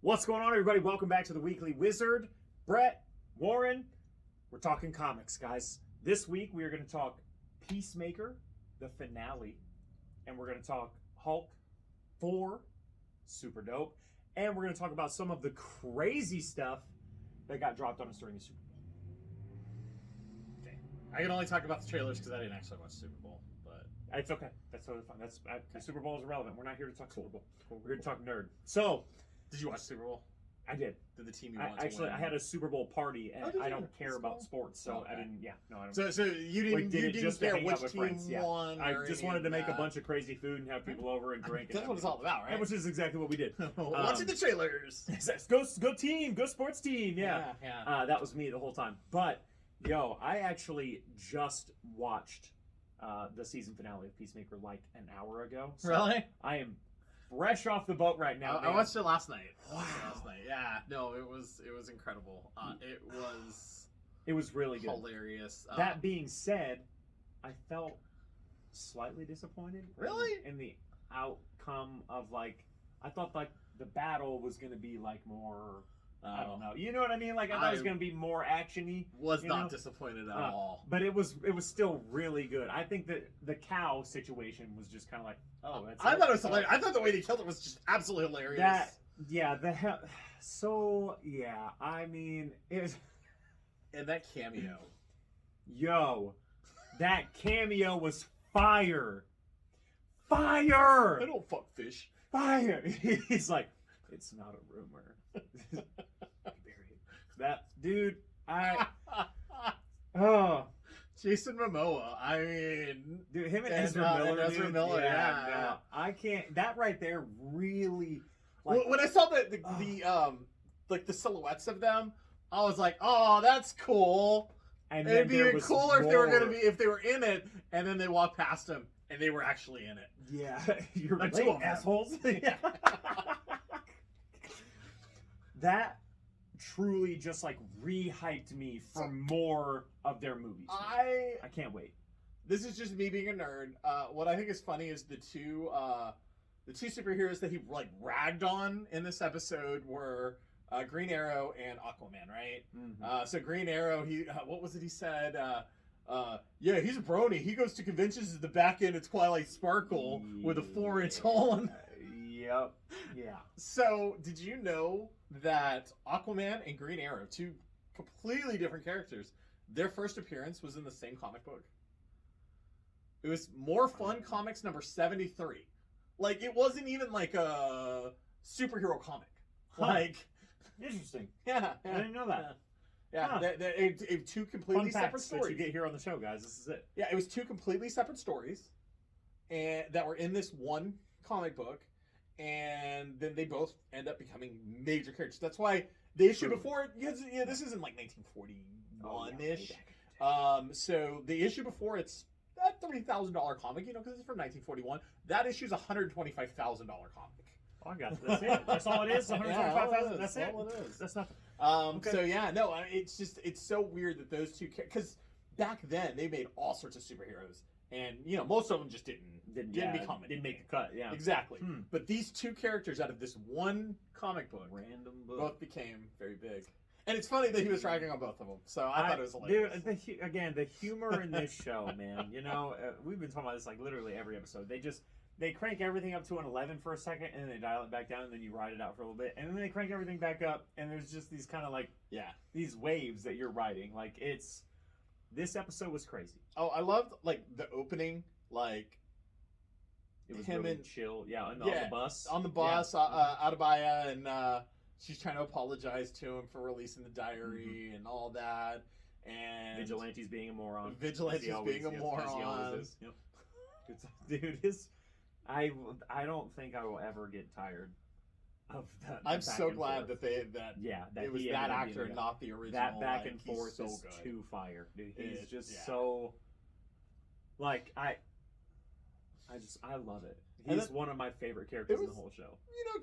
What's going on, everybody? Welcome back to the Weekly Wizard. Brett, Warren, we're talking comics, guys. This week we are going to talk Peacemaker, the finale, and we're going to talk Hulk, Thor, super dope, and we're going to talk about some of the crazy stuff that got dropped on us during the Super Bowl. Okay. I can only talk about the trailers because I didn't actually watch Super Bowl, but It's okay. That's totally fine. The Super Bowl is irrelevant. We're not here to talk Super Bowl. We're here to talk nerd. So, did you watch Super Bowl? I did. Did the team you want Actually, to win? I had a Super Bowl party, and did I you? don't care That's about cool. sports, so Okay. I didn't. Yeah, no, I don't. So you didn't, did you it didn't just to care hang out which with team friends. Yeah. won. I or just any wanted to of make a that. bunch of crazy food and have people over and drink. That's what it's all about, right? Which is exactly what we did. Watching the trailers. Go team, go sports team. Yeah. That was me the whole time. But yo, I actually just watched the season finale of Peacemaker like an hour ago. So Really? I am fresh off the boat right now. I watched it last night. Wow. Yeah. No, it was incredible. It was really good. Hilarious. That being said, I felt slightly disappointed. Really? In the outcome of I thought the battle was gonna be more. I don't know. You know what I mean? I thought it was gonna be more actiony. Was not disappointed at all. But it was still really good. I think that the cow situation was just kind of that's. I thought it was hilarious. I thought the way they killed it was just absolutely hilarious. So yeah, I mean it. And that cameo. Yo, that cameo was fire. Fire! I don't fuck fish. Fire! He's like, it's not a rumor. That dude, Jason Momoa. I mean, dude, him and and, Ezra Miller. Ezra dude, Miller, yeah. No, I can't. That right there really. When I saw the silhouettes of them, I was like, oh, that's cool. And it'd be even cooler if they were if they were in it, and then they walked past him and they were actually in it. Yeah, you're The right, two of them. assholes. Yeah. That truly just re-hyped me for more of their movies. I can't wait. This is just me being a nerd. What I think is funny is the two superheroes that he ragged on in this episode were Green Arrow and Aquaman, right? Mm-hmm. So Green Arrow, he what was it he said? Yeah, he's a brony. He goes to conventions at the back end of Twilight Sparkle with a 4-inch hole. Yep. Yeah. So, did you know that Aquaman and Green Arrow, two completely different characters, their first appearance was in the same comic book? It was More Fun Comics number 73. It wasn't even a superhero comic. Interesting. Yeah. I didn't know that. Yeah. Huh. It two completely Fun separate facts stories. that you get here on the show, guys. This is it. Yeah, it was two completely separate stories, and that were in this one comic book, and then they both end up becoming major characters. That's why the issue before, this isn't 1941-ish. So the issue before, it's that $30,000 comic, because it's from 1941. That issue's a $125,000 comic. Oh, I got it. That's it. That's all it is. 125,000. That's it. All it is. That's nothing. Okay. So yeah, no, it's so weird that those two, because back then they made all sorts of superheroes, and most of them just didn't become it. Didn't make the cut. Yeah. Exactly. But these two characters out of this one comic book, Random book, both became very big. And it's funny that he was ragging on both of them. So I thought it was hilarious. Dude, the humor in this show, man. We've been talking about this literally every episode. They crank everything up to an 11 for a second, and then they dial it back down, and then you ride it out for a little bit, and then they crank everything back up, and there's just these kind of these waves that you're riding. This episode was crazy. Oh, I loved the opening, It was him really and chill. Yeah, on the bus. On the bus, Atabaya, and she's trying to apologize to him for releasing the diary and all that. And Vigilante's being a moron. Vigilante's being a moron. Yep. Dude, I don't think I will ever get tired of that. I'm so glad that it was that actor, not the original. That back and forth so is good. Too fire, dude. He's so I love it. He's one of my favorite characters in the whole show.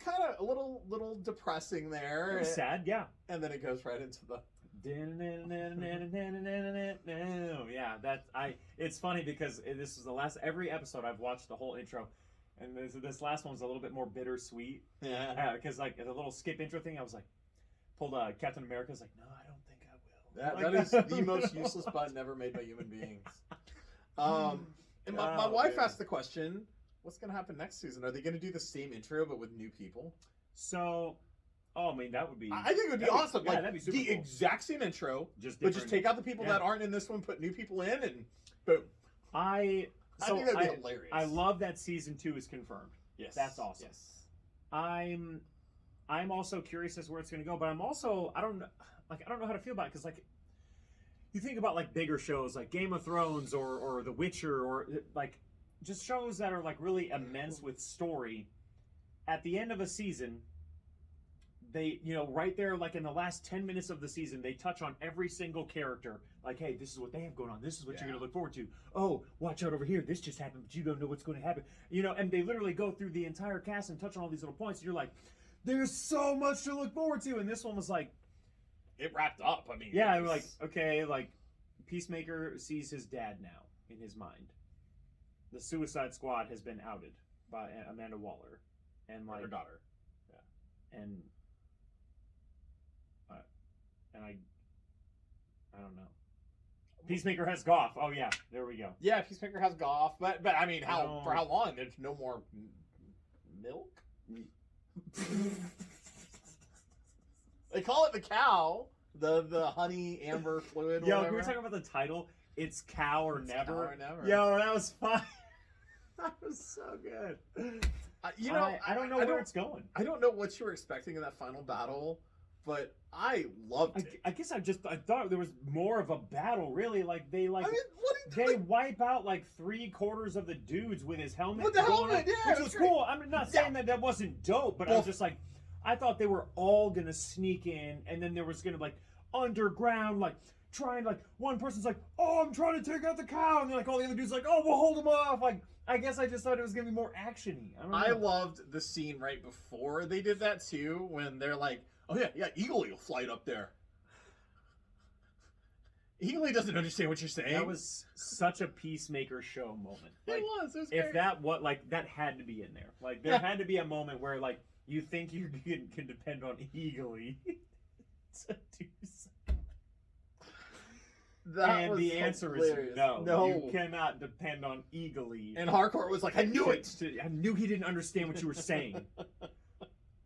Kind of a little depressing there. It was sad, yeah. And then it goes right into the. Yeah, it's funny because this is every episode I've watched the whole intro, And this last one was a little bit more bittersweet. Yeah. Because like the little skip intro thing, I was like, pulled Captain America's like, no, I don't think I will. That is the most useless button ever made by human beings. And my wife asked the question, what's going to happen next season? Are they going to do the same intro but with new people? So, I mean, that would be... I think it would be awesome. Yeah, like, that'd be super the cool. exact same intro, just but just take out the people that aren't in this one, put new people in, and boom. I think that'd be hilarious. I love that season 2 is confirmed. Yes. That's awesome. Yes. I'm also curious as to where it's going to go, but I'm also, I don't know how to feel about it, because, like, you think about, like, bigger shows, like Game of Thrones or The Witcher, or, like, just shows that are, like, really immense with story. At the end of a season, they, right there, like, in the last 10 minutes of the season, they touch on every single character. Like, hey, this is what they have going on. This is what you're going to look forward to. Oh, watch out over here. This just happened, but you don't know what's going to happen. And they literally go through the entire cast and touch on all these little points. And you're like, there's so much to look forward to. And this one was like... It wrapped up. I mean... Yeah, like, okay, like, Peacemaker sees his dad now in his mind. The Suicide Squad has been outed by Amanda Waller. And, like... Her daughter. Yeah. And I don't know. Peacemaker has Goff. Oh yeah, there we go. Yeah, Peacemaker has Goff, but I mean, for how long? There's no more milk. They call it the cow, the honey amber fluid. Yo, we were talking about the title. It's Cow or Never. Cow or Never. Yo, that was fun. That was so good. I don't know where it's going. I don't know what you were expecting in that final battle, but I loved it. I guess I thought there was more of a battle, really. Like they what they wipe out like 3/4 of the dudes with his helmet. With the helmet, which was cool. I'm not saying that wasn't dope, but I was just like, I thought they were all gonna sneak in, and then there was gonna like underground, like trying, like one person's like, oh, I'm trying to take out the cow, and then like all the other dudes like, oh, we'll hold him off. Like I guess I just thought it was gonna be more actiony. I loved the scene right before they did that too, when they're like, oh yeah, Eagle will fly up there. Eagle doesn't understand what you're saying. That was such a Peacemaker show moment. Like, it was if great. That had to be in there. Like there had to be a moment where like you think you can depend on Eagle to do something. And the answer hilarious. Is no. You cannot depend on Eagle. And Harcourt was like, I knew it. I knew he didn't understand what you were saying.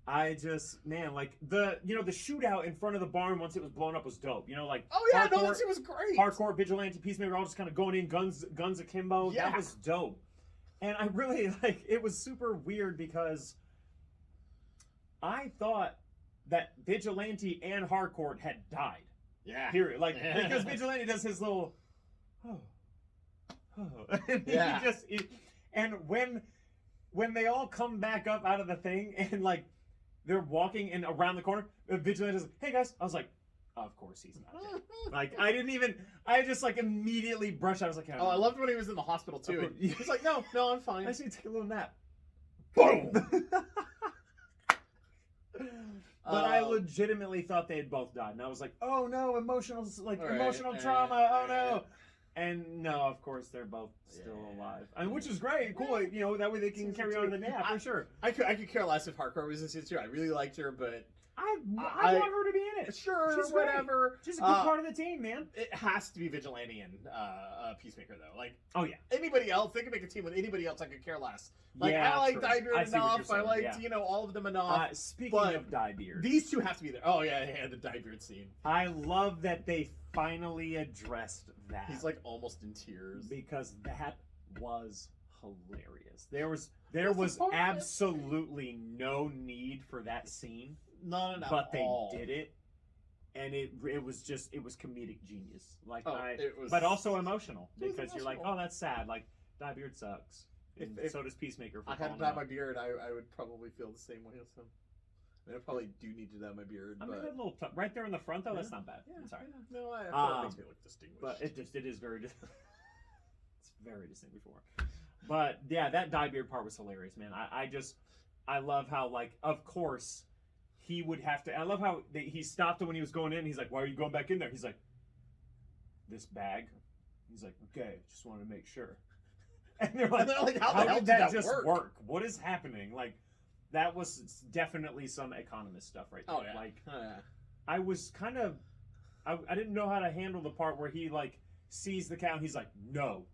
I just, man, like the shootout in front of the barn once it was blown up was dope. Like, oh yeah, it was great. Hardcore, Vigilante, Peacemaker, all just kind of going in, guns akimbo. Yeah. That was dope. And I really it was super weird because I thought that Vigilante and Hardcore had died. Yeah. Period. Like because Vigilante does his little, yeah. And when they all come back up out of the thing and like. They're walking in around the corner. Vigilante says, "Hey guys," I was like, "Of course he's not dead." Like I just like immediately brushed. I was like, "Oh, I loved when he was in the hospital too." He's like, "No, I'm fine. I just need to take a little nap." Boom. But I legitimately thought they had both died, and I was like, "Oh no, emotional trauma! Oh no!" And no, of course they're both still alive, which is great, cool. That way they can carry on in the nap for sure. I could care less if Hardcore was in season 2. I really liked her, but I want her to be in it. Sure, she's whatever. Great. She's a good part of the team, man. It has to be Vigilante and Peacemaker though. Like, oh yeah, anybody else? They can make a team with anybody else. I could care less. Like, yeah, I liked Diebeard enough. I liked all of them enough. Speaking of Diebeard, these two have to be there. Oh yeah, the Diebeard scene. I love that they finally addressed that. He's like almost in tears because that was hilarious. There was absolutely no need for that scene. None at but all. They did it, and it was comedic genius. Like was, but also emotional because you're like, oh, that's sad. Like Diebeard sucks. And so does Peacemaker. I had to dye my beard. I would probably feel the same way as him. I probably do need to dye my beard. I mean, that little right there in the front though. Yeah. That's not bad. Yeah, I'm sorry. Yeah. No, I feel it makes me look distinguished. But it is very. It's very distinguished for him. But yeah, that Diebeard part was hilarious, man. I love how of course he would have to. I love how he stopped him when he was going in. He's like, "Why are you going back in there?" He's like, "This bag." He's like, "Okay, just wanted to make sure." And they're like, how the hell did that just work? work? What is happening? Like, that was definitely some economist stuff right there. Oh yeah. Like, Oh, yeah. I was kind of, I didn't know how to handle the part where he like sees the cow and he's like, no.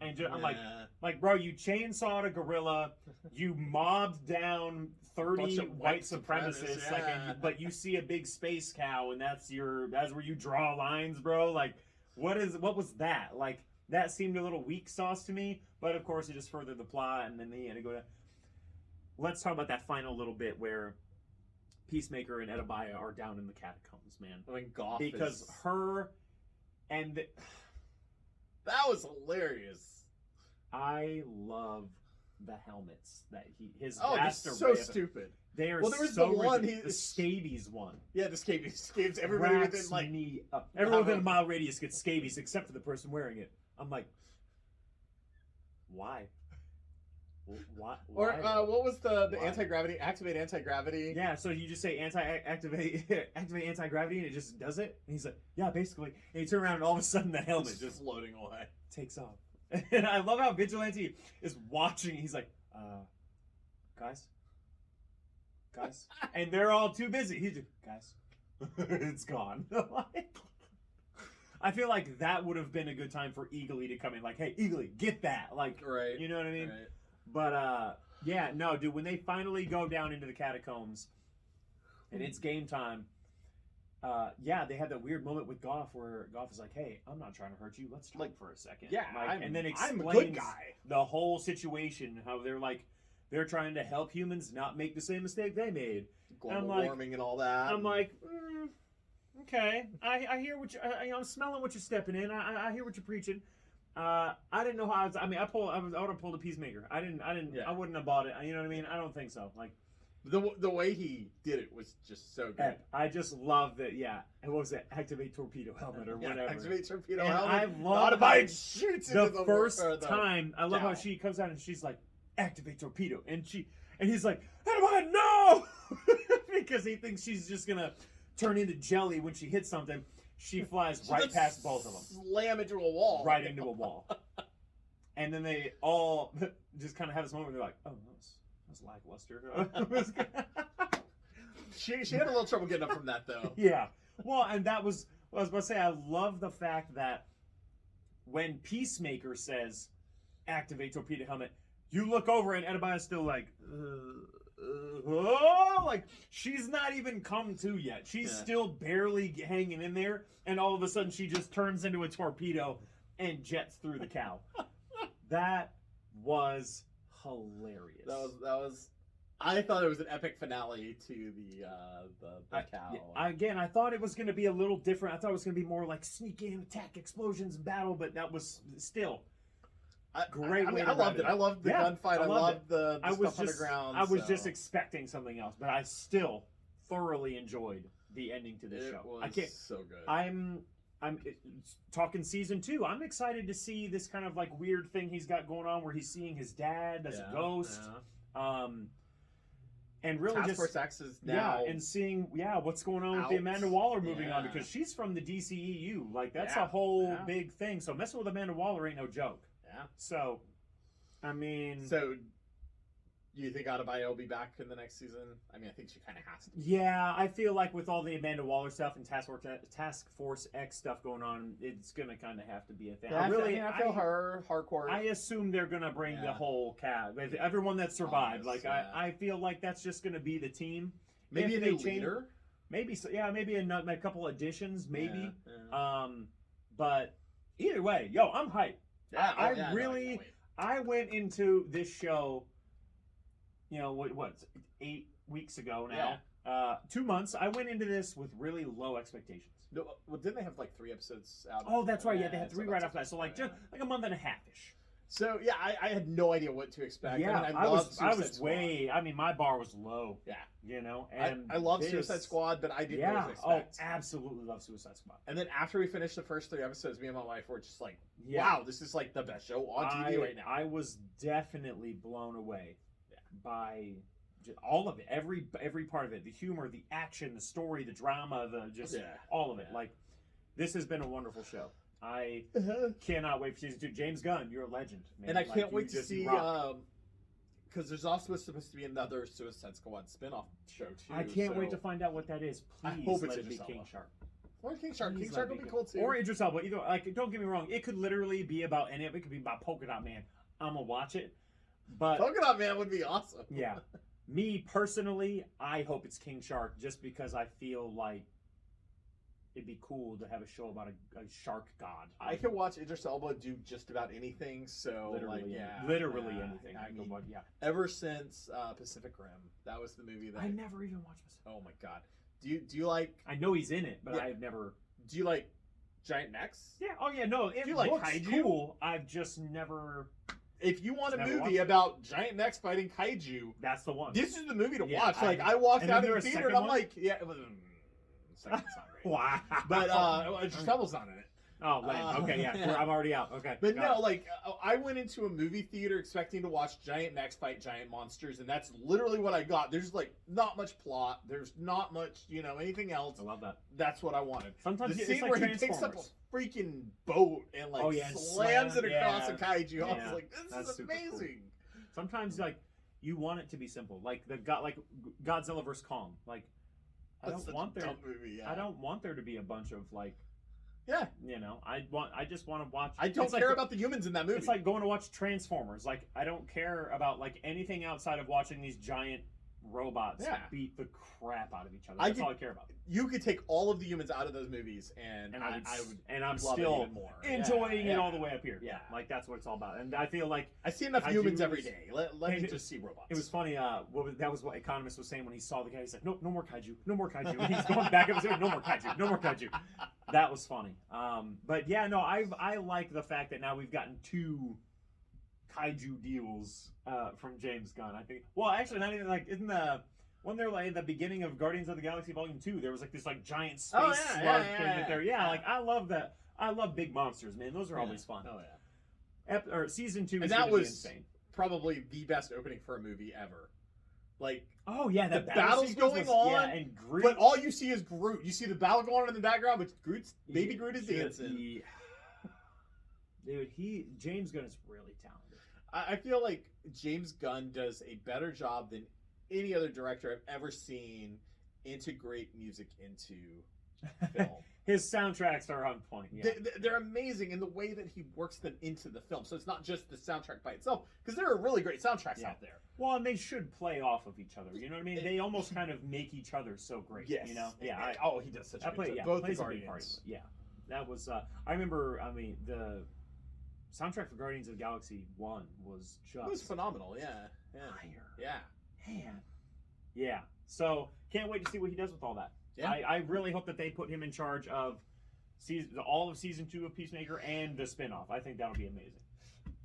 And I'm like, bro, you chainsawed a gorilla, you mobbed down 30 white supremacists, like, but you see a big space cow, and that's where you draw lines, bro. Like, what was that? Like, that seemed a little weak sauce to me, but of course it just furthered the plot, and then they had to go to. Let's talk about that final little bit where Peacemaker and Edabaya are down in the catacombs, man. I mean, Goff because her and. That was hilarious. I love the helmets that his Oh, they're vast so array of- stupid. They are Well, there was so the one the scabies one. Yeah, the scabies. Everybody Cracks within like me up. Everyone within a mile radius gets scabies except for the person wearing it. I'm like, why? Why? Or why? what was the Why? anti-gravity? Activate anti-gravity. Yeah, so you just say activate anti-gravity and it just does it? And he's like, yeah, basically. And you turn around and all of a sudden the helmet It's just floating away. takes off. And I love how Vigilante is watching. He's like, guys? And they're all too busy. He's just, guys, it's gone. I feel like that would have been a good time for Eagly to come in. Like, hey, Eagly, get that. Like, Right. you know what I mean? Right. But, yeah, no, dude, when they finally go down into the catacombs and it's game time, yeah, they had that weird moment with Goff where Goff is like, hey, I'm not trying to hurt you. Let's talk for a second. Yeah, like, and then I'm a explains good guy. the whole situation, how they're trying to help humans not make the same mistake they made. Global warming and all that. I'm like, okay, I hear what I'm smelling what you're stepping in. I hear what you're preaching. I didn't know how. I would have pulled a Peacemaker. I wouldn't have bought it. You know what I mean? I don't think so. Like the way he did it was just so good. I just love that. Yeah, and what was it? Activate torpedo helmet or whatever. Activate torpedo and helmet. I love how shoots the into first time. I love how cow. she comes out and she's like, activate torpedo, and he's like, Edabaya, no, because he thinks she's just gonna turn into jelly when she hits something. She flies right past both of them. Slam into a wall. Right into a wall. And then they all just kind of have this moment where they're like, oh, that's lackluster. She had a little trouble getting up from that, though. Yeah. Well, and that was what I was about to say. I love the fact that when Peacemaker says, activate torpedo helmet, you look over and Edabaya's still like, oh, like she's not even come to yet. She's still barely hanging in there, and all of a sudden she just turns into a torpedo and jets through the cow. That was hilarious. That was. I thought it was an epic finale to the cow. Again, I thought it was going to be a little different. I thought it was going to be more like sneak in, attack, explosions, and battle, but that was still. Great. I loved it. I loved the gunfight. I loved the stuff underground. I was just expecting something else, but I still thoroughly enjoyed the ending to this show. I can't. So good. I'm talking season 2. I'm excited to see this kind of like weird thing he's got going on where he's seeing his dad as a ghost. Yeah. And really Task Force X is now and seeing what's going on with the Amanda Waller moving on, because she's from the DCEU. Like that's a whole big thing. So messing with Amanda Waller ain't no joke. Yeah. So, I mean... So, do you think Edabaya will be back in the next season? I mean, I think she kind of has to. Yeah, I feel like with all the Amanda Waller stuff and Task Force X stuff going on, it's going to kind of have to be a thing. Yeah, I feel her hardcore. I assume they're going to bring the whole cast. Everyone that survived. I feel like that's just going to be the team. Maybe a new leader? Maybe, maybe a couple additions, maybe. Yeah. But either way, I'm hyped. Yeah, I went into this show, what 8 weeks ago now. Yeah. 2 months. I went into this with really low expectations. No, well, didn't they have like 3 episodes out? Oh, that's right. Yeah, they had 3 right after that. So just like a month and a half-ish. So yeah, I had no idea what to expect. Yeah, I was way. I mean, my bar was low. Yeah, and I love Suicide Squad, but I didn't know what to expect. Oh, absolutely love Suicide Squad. And then after we finished the first 3 episodes, me and my wife were just like, "Wow, this is like the best show on TV right now." I was definitely blown away by all of it, every part of it, the humor, the action, the story, the drama, all of it. Like, this has been a wonderful show. I cannot wait for season 2. James Gunn, you're a legend, man. And I Like, can't you wait to just see, rock. because there's also supposed to be another Suicide Squad spinoff show too. I can't wait so- to find out what that is. I Please hope it's let it be Idris King Elba. Shark. Or King Shark. Please King let Shark it will be be good. cool too. Or Idris Elba. Either, like, don't get me wrong. It could literally be about any of it. Could be about Polka Dot Man. I'm gonna watch it. But Polka Dot Man would be awesome. yeah, me personally, I hope it's King Shark, just because I feel like it'd be cool to have a show about a shark god. I can watch Idris Elba do just about anything. So Literally, like, yeah, literally yeah, anything. I mean, yeah. ever since Pacific Rim, that was the movie that I never even watched this. Oh my god. Do you like I know he's in it, but Yeah. I've never. do you like giant necks? Yeah. Oh yeah. No. It you like looks kaiju? cool. I've just never. If you want a Never movie watched it. about giant necks fighting kaiju, That's the one. this is the movie to Yeah, watch. Like I- I walked and out then of the there a theater and second I'm one? like, yeah, second's not great. Wow. But Idris Elba's not in it. Oh, lame. Okay, yeah. yeah. I'm already out. Okay. But got no, it. like I went into a movie theater expecting to watch giant necks fight giant monsters, and that's literally what I got. There's like not much plot. There's not much, anything else. I love that. That's what I wanted. Sometimes The it's scene like where he picks up Transformers. a freaking boat and like Oh, yeah, and slams it slam- across yeah. a kaiju. I Yeah, was like, that's this is super cool. amazing. Sometimes like you want it to be simple, like Godzilla vs Kong. Like I That's don't such want a there. dumb movie. Yeah. I don't want there to be a bunch of like. Yeah. I just want to watch. I don't it's like- care about the humans in that movie. It's like going to watch Transformers. Like I don't care about like anything outside of watching these giant robots Yeah. beat the crap out of each other. I That's could- all I care about. you could take all of the humans out of those movies, and And I I would and I'm love it still even more. enjoying Yeah, it yeah. all the way up here. Yeah. Like that's what it's all about. And I feel like I see enough Kaiju humans every is- day. Let me and just see robots. it was funny. That was what Economist was saying when he saw the guy. He's like, no more kaiju, no more kaiju. And he's going back up and saying, no more kaiju, no more kaiju. That was funny. But yeah, no, I like the fact that now we've gotten 2 kaiju deals from James Gunn. I think. Well, actually, not even like isn't the when they're like at the beginning of Guardians of the Galaxy Volume 2, there was like this like giant space Oh, yeah, slug yeah, thing yeah, that they're yeah. like I love that. I love big monsters, man. Those are Yeah. always fun. Oh yeah. Or season 2 And is that gonna be was- insane. Probably the best opening for a movie ever. Like, Oh yeah, the that battle's sequence going was- on, yeah, and Groot. but all you see is Groot. You see the battle going on in the background, but baby Groot is Yeah, dancing. Dude, James Gunn is really talented. I feel like James Gunn does a better job than any other director I've ever seen integrate music into film. His soundtracks are on point. Yeah. They're amazing in the way that he works them into the film. So it's not just the soundtrack by itself, because there are really great soundtracks Yeah. out there. Well, and they should play off of each other. You know what I mean? They almost kind of make each other so great. Yes. You know? Yeah. Oh, he does such a I good play. job. Yeah. Both the plays a big part. Guardians. Yeah. That was. I remember. I mean, the soundtrack for Guardians of the Galaxy 1 was just. It was phenomenal. Yeah. Yeah. fire. Yeah. Man. Yeah. So can't wait to see what he does with all that. Yeah. I really hope that they put him in charge of all of season 2 of Peacemaker and the spinoff. I think that'll be amazing.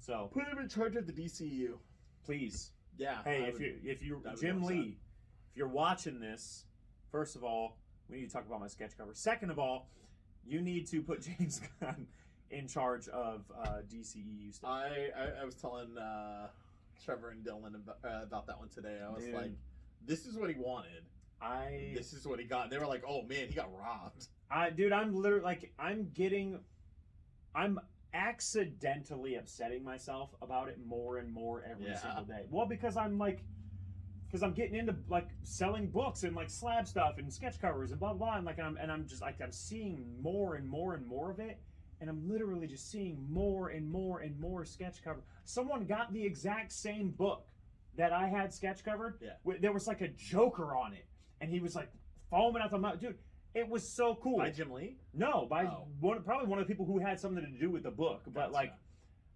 So Put him in charge of the DCU. please, Yeah. hey, I if would- you I would Jim love Lee, if you're watching this, first of all, we need to talk about my sketch cover. Second of all, you need to put James Gunn in charge of DCEU stuff. I was telling Trevor and Dylan about that one today. I was Dude. like, this is what he wanted. This is what he got. They were like, oh man, he got robbed. Dude, I'm literally like, I'm accidentally upsetting myself about it more and more every Yeah. single day. Well, because I'm getting into like selling books and like slab stuff and sketch covers and blah blah, blah, and like I'm just like I'm seeing more and more and more of it, and I'm literally just seeing more and more and more sketch cover. Someone got the exact same book that I had sketch covered. Yeah. There was like a Joker on it, and he was like foaming out the mouth, dude. It was so cool. By Jim Lee? No, by Oh. probably one of the people who had something to do with the book. But Gotcha. like,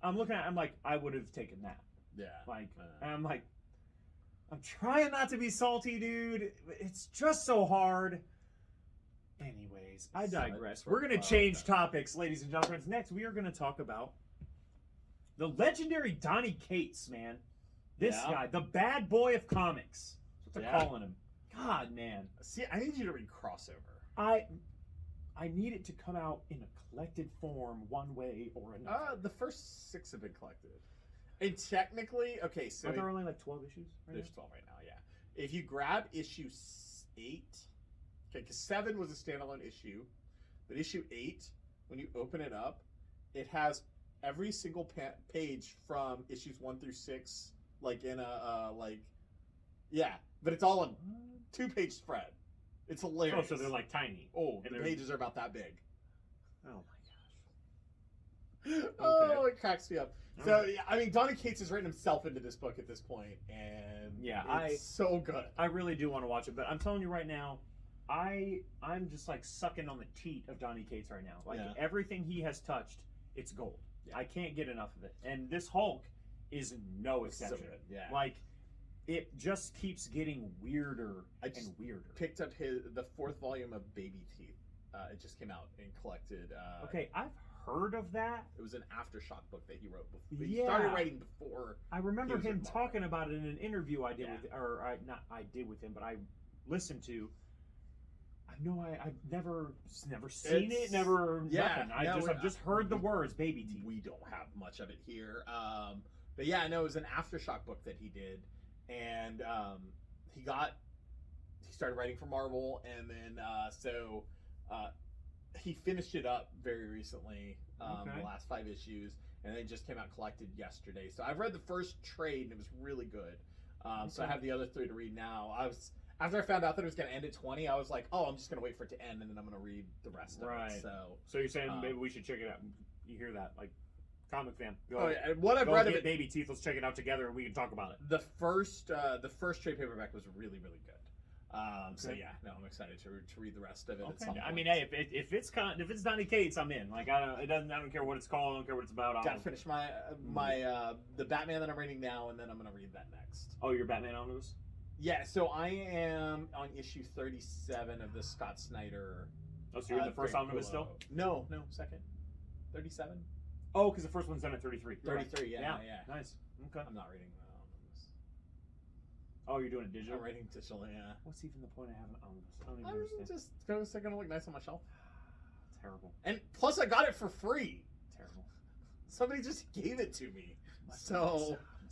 I'm looking at, I'm like, I would have taken that. Yeah. Like, and I'm like, I'm trying not to be salty, dude. It's just so hard. Anyways, I digress. We're gonna change topics, ladies and gentlemen. Next, we are gonna talk about the legendary Donny Cates, man. This Yeah. guy, the bad boy of comics. That's what they're Yeah. calling him. God, man. See, I need you to read crossover. I need it to come out in a collected form, one way or another. The first 6 have been collected. And technically, okay, so Aren't there only like 12 issues? Right there's 12 right now, yeah. If you grab issue 8, okay, because 7 was a standalone issue, but issue 8, when you open it up, it has every single page from issues 1 through 6, like in a but it's all a 2-page spread. It's hilarious. Oh, so they're like tiny. Oh, and the pages are about that big. Oh my gosh. Oh, it cracks me up. So, Alright. yeah, I mean, Donny Cates has written himself into this book at this point, and it's so good. I really do want to watch it, but I'm telling you right now, I'm just like sucking on the teat of Donny Cates right now. Like everything he has touched, it's gold. Yeah. I can't get enough of it. And this Hulk is no exception. So good. Yeah. Like it just keeps getting weirder and weirder. Picked up the 4th volume of Baby Teeth. It just came out and collected. Okay, I've heard of that. It was an aftershock book that he wrote before. He started writing before. I remember him talking about it in an interview I did with him, but I listened to. I've never seen it, nothing. I've just heard the words Baby Teeth. We don't have much of it here. But yeah, I know it was an aftershock book that he did, and he started writing for Marvel, and then he finished it up very recently, the last 5 issues, and it just came out collected yesterday. So I've read the first trade, and it was really good. So I have the other 3 to read now. After I found out that it was going to end at 20, I was like, oh, I'm just going to wait for it to end, and then I'm going to read the rest of it. So you're saying maybe we should check it out. You hear that? Like, comic fan. What I've read of it, Baby Teeth, let's check it out together, and we can talk about it. The first trade paperback was really, really good. So yeah, no, I'm excited to read the rest of it. At some point. I mean, hey, if it's Donny Cates, I'm in. Like, I don't care what it's called. I don't care what it's about. Gotta finish the Batman that I'm reading now, and then I'm gonna read that next. Oh, your Batman omnibus? Yeah, so I am on issue 37 of the Scott Snyder. Oh, so you're in the first omnibus still? No, second. 37. Oh, because the first one's done at 33. 33, yeah. Nice. Okay. I'm not reading the omnibus. Oh, you're doing it digital? I'm reading digital, yeah. What's even the point of having an omnibus? I don't even understand. Just because they're going to look nice on my shelf. Terrible. And plus, I got it for free. Terrible. Somebody just gave it to me. Must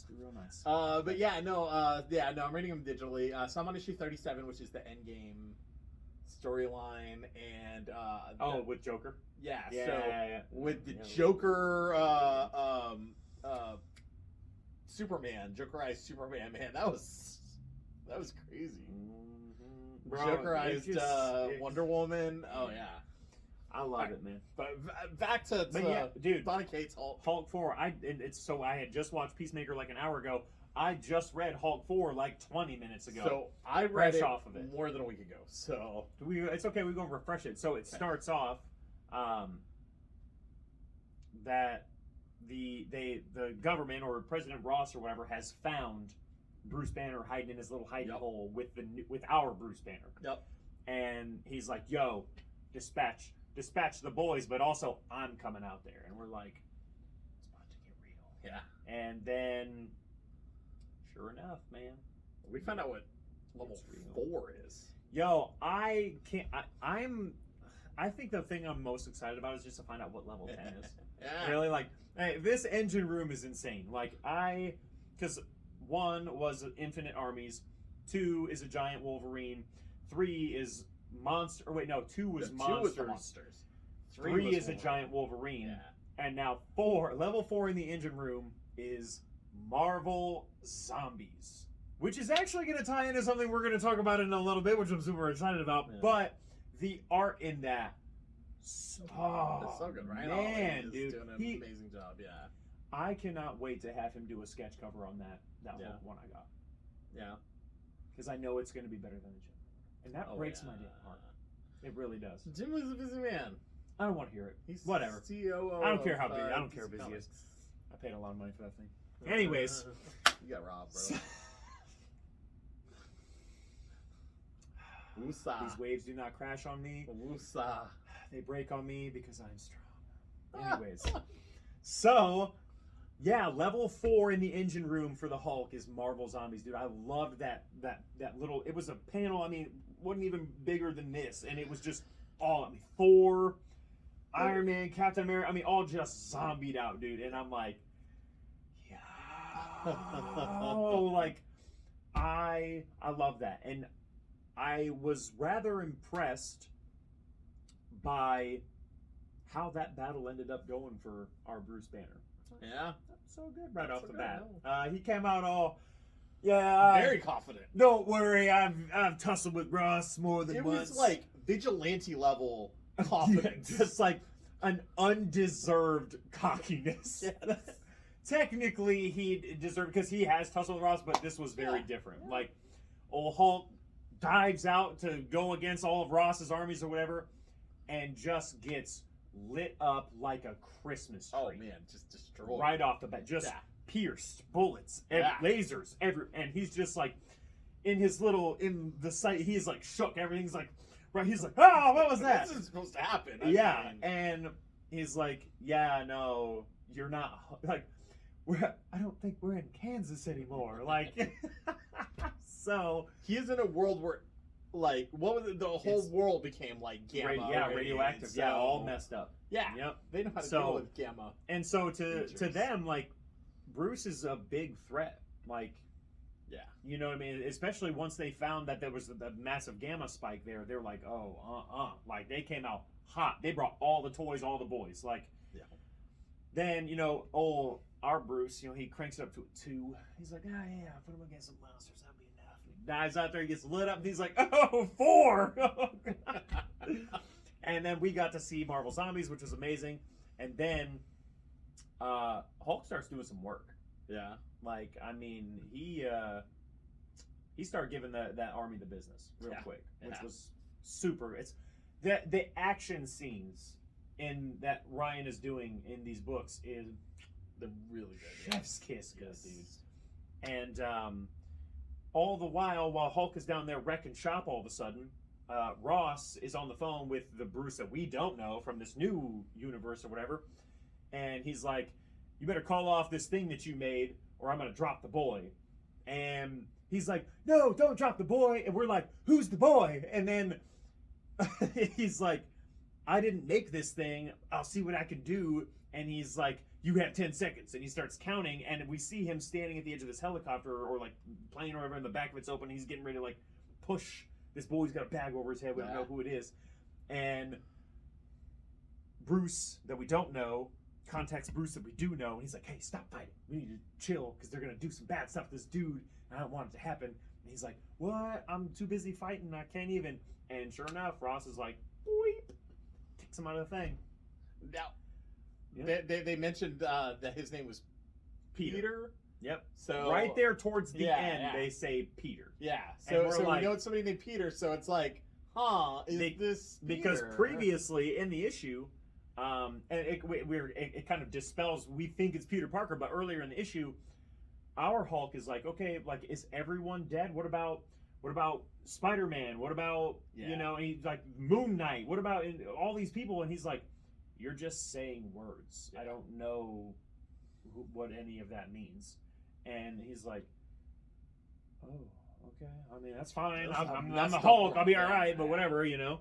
be real nice. But yeah, no, I'm reading them digitally. So I'm on issue 37, which is the Endgame storyline, and with Joker. Yeah. With the Yeah. Joker, Superman, Jokerized Superman. Man, that was crazy. Mm-hmm. Jokerized Wonder Woman. Oh yeah. I love it, man. But back to dude, Donny Cates Hulk 4. I had just watched Peacemaker like an hour ago. I just read Hulk 4 like 20 minutes ago. So I read it off of it more than a week ago. So it's okay. We're gonna refresh it. So it starts off that the government or President Ross or whatever has found Bruce Banner hiding in his little hiding hole with our Bruce Banner. Yep. And he's like, "Yo, dispatch the boys, but also I'm coming out there." And we're like, it's about to get real. Yeah. And then, sure enough, man, we found out what level 4 is. Yo, I think the thing I'm most excited about is just to find out what level 10 is. Yeah. Really, like, hey, this engine room is insane. Like, because 1 was Infinite Armies, 2 is a giant Wolverine, 3 is monster. Or wait, no, 2 was monsters. 3 is a giant Wolverine, and now level 4 in the engine room is Marvel Zombies, which is actually going to tie into something we're going to talk about in a little bit, which I'm super excited about. Yeah. But the art in that, it's so good, right? Man, dude, doing an amazing job. Yeah, I cannot wait to have him do a sketch cover on that Hulk one I got. Yeah, because I know it's going to be better than the Jim, and that breaks my damn heart. It really does. Jim was a busy man. I don't want to hear it. He's whatever. COO. I don't care how busy. I don't care how busy he is. I paid a lot of money for that thing. Anyways, you got robbed, bro. Woosah. These waves do not crash on me. Woosah. They break on me because I'm strong. Anyways, so yeah, level 4 in the engine room for the Hulk is Marvel Zombies, dude. I loved that little. It was a panel. I mean, wasn't even bigger than this, and it was just all. I mean, Thor, Iron Man, Captain America. I mean, all just zombied out, dude. And I'm like, yeah, like I love that, and I was rather impressed by how that battle ended up going for our Bruce Banner. Yeah. So good right Not off so the good, bat. He came out all, yeah. Very confident. Don't worry, I've tussled with Ross more than once. It was like vigilante level confidence. Yeah, just like an undeserved cockiness. Yes. Technically, he deserved, because he has tussled with Ross, but this was very different. Yeah. Like, old Hulk dives out to go against all of Ross's armies or whatever, and just gets lit up like a Christmas tree. Oh man, just destroyed. Right off the bat, just pierced, bullets, lasers, and he's just like, in the sight, he's like shook. Everything's like, right, he's like, oh, what was that? This is supposed to happen. I mean, and he's like, yeah, no, you're not, like, I don't think we're in Kansas anymore. Like, so he is in a world where, like, what was it? The whole world became like gamma, radioactive, so, all messed up. Yeah, yep. They know how to deal with gamma. And so to them, like, Bruce is a big threat. Like, yeah, you know what I mean? Especially once they found that there was a massive gamma spike there, they were like, like, they came out hot. They brought all the toys, all the boys. Like, then, you know, our Bruce, you know, he cranks it up to a 2. He's like, yeah, put him against some monsters, that'll be enough. And he dives out there, he gets lit up, and he's like, 4! And then we got to see Marvel Zombies, which was amazing. And then Hulk starts doing some work. Yeah. Like, I mean, he started giving that army the business real quick, which was super. It's the action scenes in that Ryan is doing in these books is the really good. Chef's kiss good, dude. And all the while Hulk is down there wrecking shop, all of a sudden, Ross is on the phone with the Bruce that we don't know from this new universe or whatever, and he's like, you better call off this thing that you made or I'm gonna drop the boy. And he's like, no, don't drop the boy. And we're like, who's the boy? And then he's like, I didn't make this thing, I'll see what I can do. And he's like, you have 10 seconds. And he starts counting, and we see him standing at the edge of this helicopter or like plane or whatever, and the back of it's open. He's getting ready to like push this boy's got a bag over his head. We don't know who it is. And Bruce, that we don't know, contacts Bruce that we do know, and he's like, hey, stop fighting. We need to chill because they're going to do some bad stuff to this dude. I don't want it to happen. And he's like, what? I'm too busy fighting. I can't even. And sure enough, Ross is like, weep, kicks him out of the thing. Now, they mentioned that his name was Peter. Yep. So right there towards the end, they say Peter. Yeah. So like, we know it's somebody named Peter. So it's like, is this Peter? Because previously in the issue, and it kind of dispels. We think it's Peter Parker, but earlier in the issue, our Hulk is like, okay, like, is everyone dead? What about Spider-Man? What about you know? He's like, Moon Knight. What about all these people? And he's like, you're just saying words. I don't know what any of that means. And he's like, oh, okay. I mean, that's fine. I'm the Hulk. I'll be all right, but whatever, you know.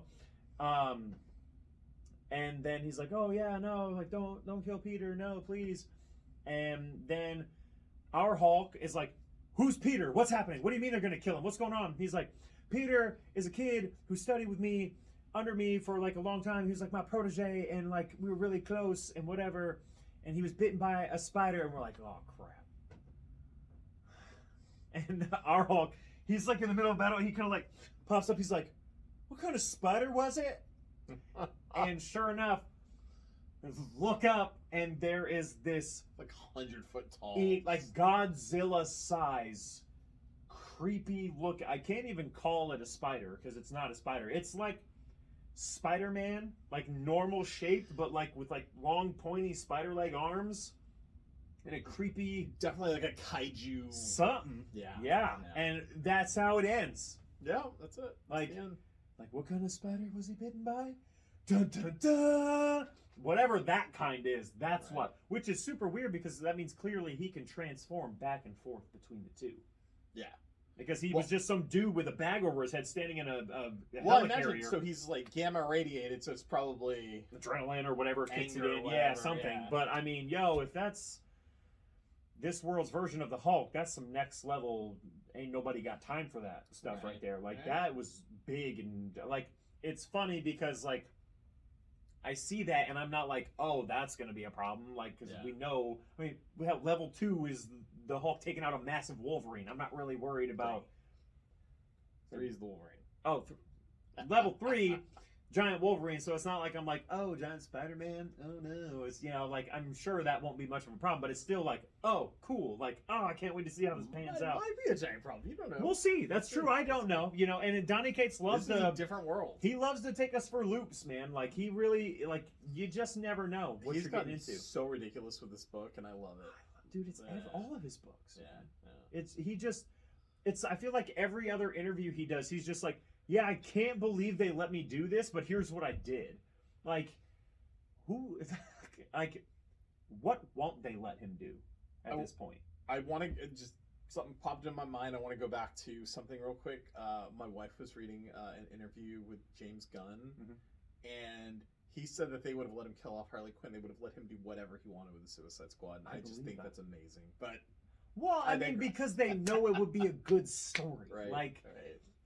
And then he's like, oh yeah, no, like don't kill Peter, no, please. And then our Hulk is like, who's Peter? What's happening? What do you mean they're gonna kill him? What's going on? He's like, Peter is a kid who studied with me, under me for like a long time. He was like my protege, and like we were really close and whatever. And he was bitten by a spider, and we're like, oh crap. And our Hulk, he's like in the middle of battle, and he kind of like pops up. He's like, what kind of spider was it? And sure enough, look up, and there is this like 100-foot tall, like Godzilla size, creepy look. I can't even call it a spider because it's not a spider. It's like Spider-Man, like normal shaped, but like with like long pointy spider leg arms. And a creepy, definitely like a kaiju something. Yeah. And that's how it ends. Yeah, that's it. Like what kind of spider was he bitten by? Dun dun dun. Whatever that kind is, that's what. Which is super weird because that means clearly he can transform back and forth between the two. Yeah. Because he was just some dude with a bag over his head standing in a helicarrier. So he's like gamma radiated, so it's probably adrenaline or whatever kicks it in. Whatever, something. Yeah. But I mean, if that's this world's version of the Hulk, that's some next level. Ain't nobody got time for that stuff right there. Like that was big, and like it's funny because like I see that, and I'm not like, oh, that's going to be a problem. Like, because Yeah. we know, I mean, we have level 2 is the Hulk taking out a massive Wolverine. I'm not really worried about. 3 is the Wolverine. Oh, level 3, giant Wolverine. So it's not like I'm like, oh, giant Spider-Man. Oh no, it's like I'm sure that won't be much of a problem, but it's still like, oh, cool. Like, oh, I can't wait to see how this pans out. Might be a giant problem. You don't know. We'll see. That's true. I don't know. And Donny Cates loves This is a different world. He loves to take us for loops, man. Like he really you just never know what you're getting into. So ridiculous with this book, and I love it. Dude, it's all of his books. Yeah. It's I feel like every other interview he does, he's just like, yeah, I can't believe they let me do this, but here's what I did. Like, what won't they let him do at this point? I want to just something popped in my mind. I want to go back to something real quick. My wife was reading an interview with James Gunn, and he said that they would have let him kill off Harley Quinn. They would have let him do whatever he wanted with the Suicide Squad. And I just think that's amazing. But I mean, because they know it would be a good story. Right.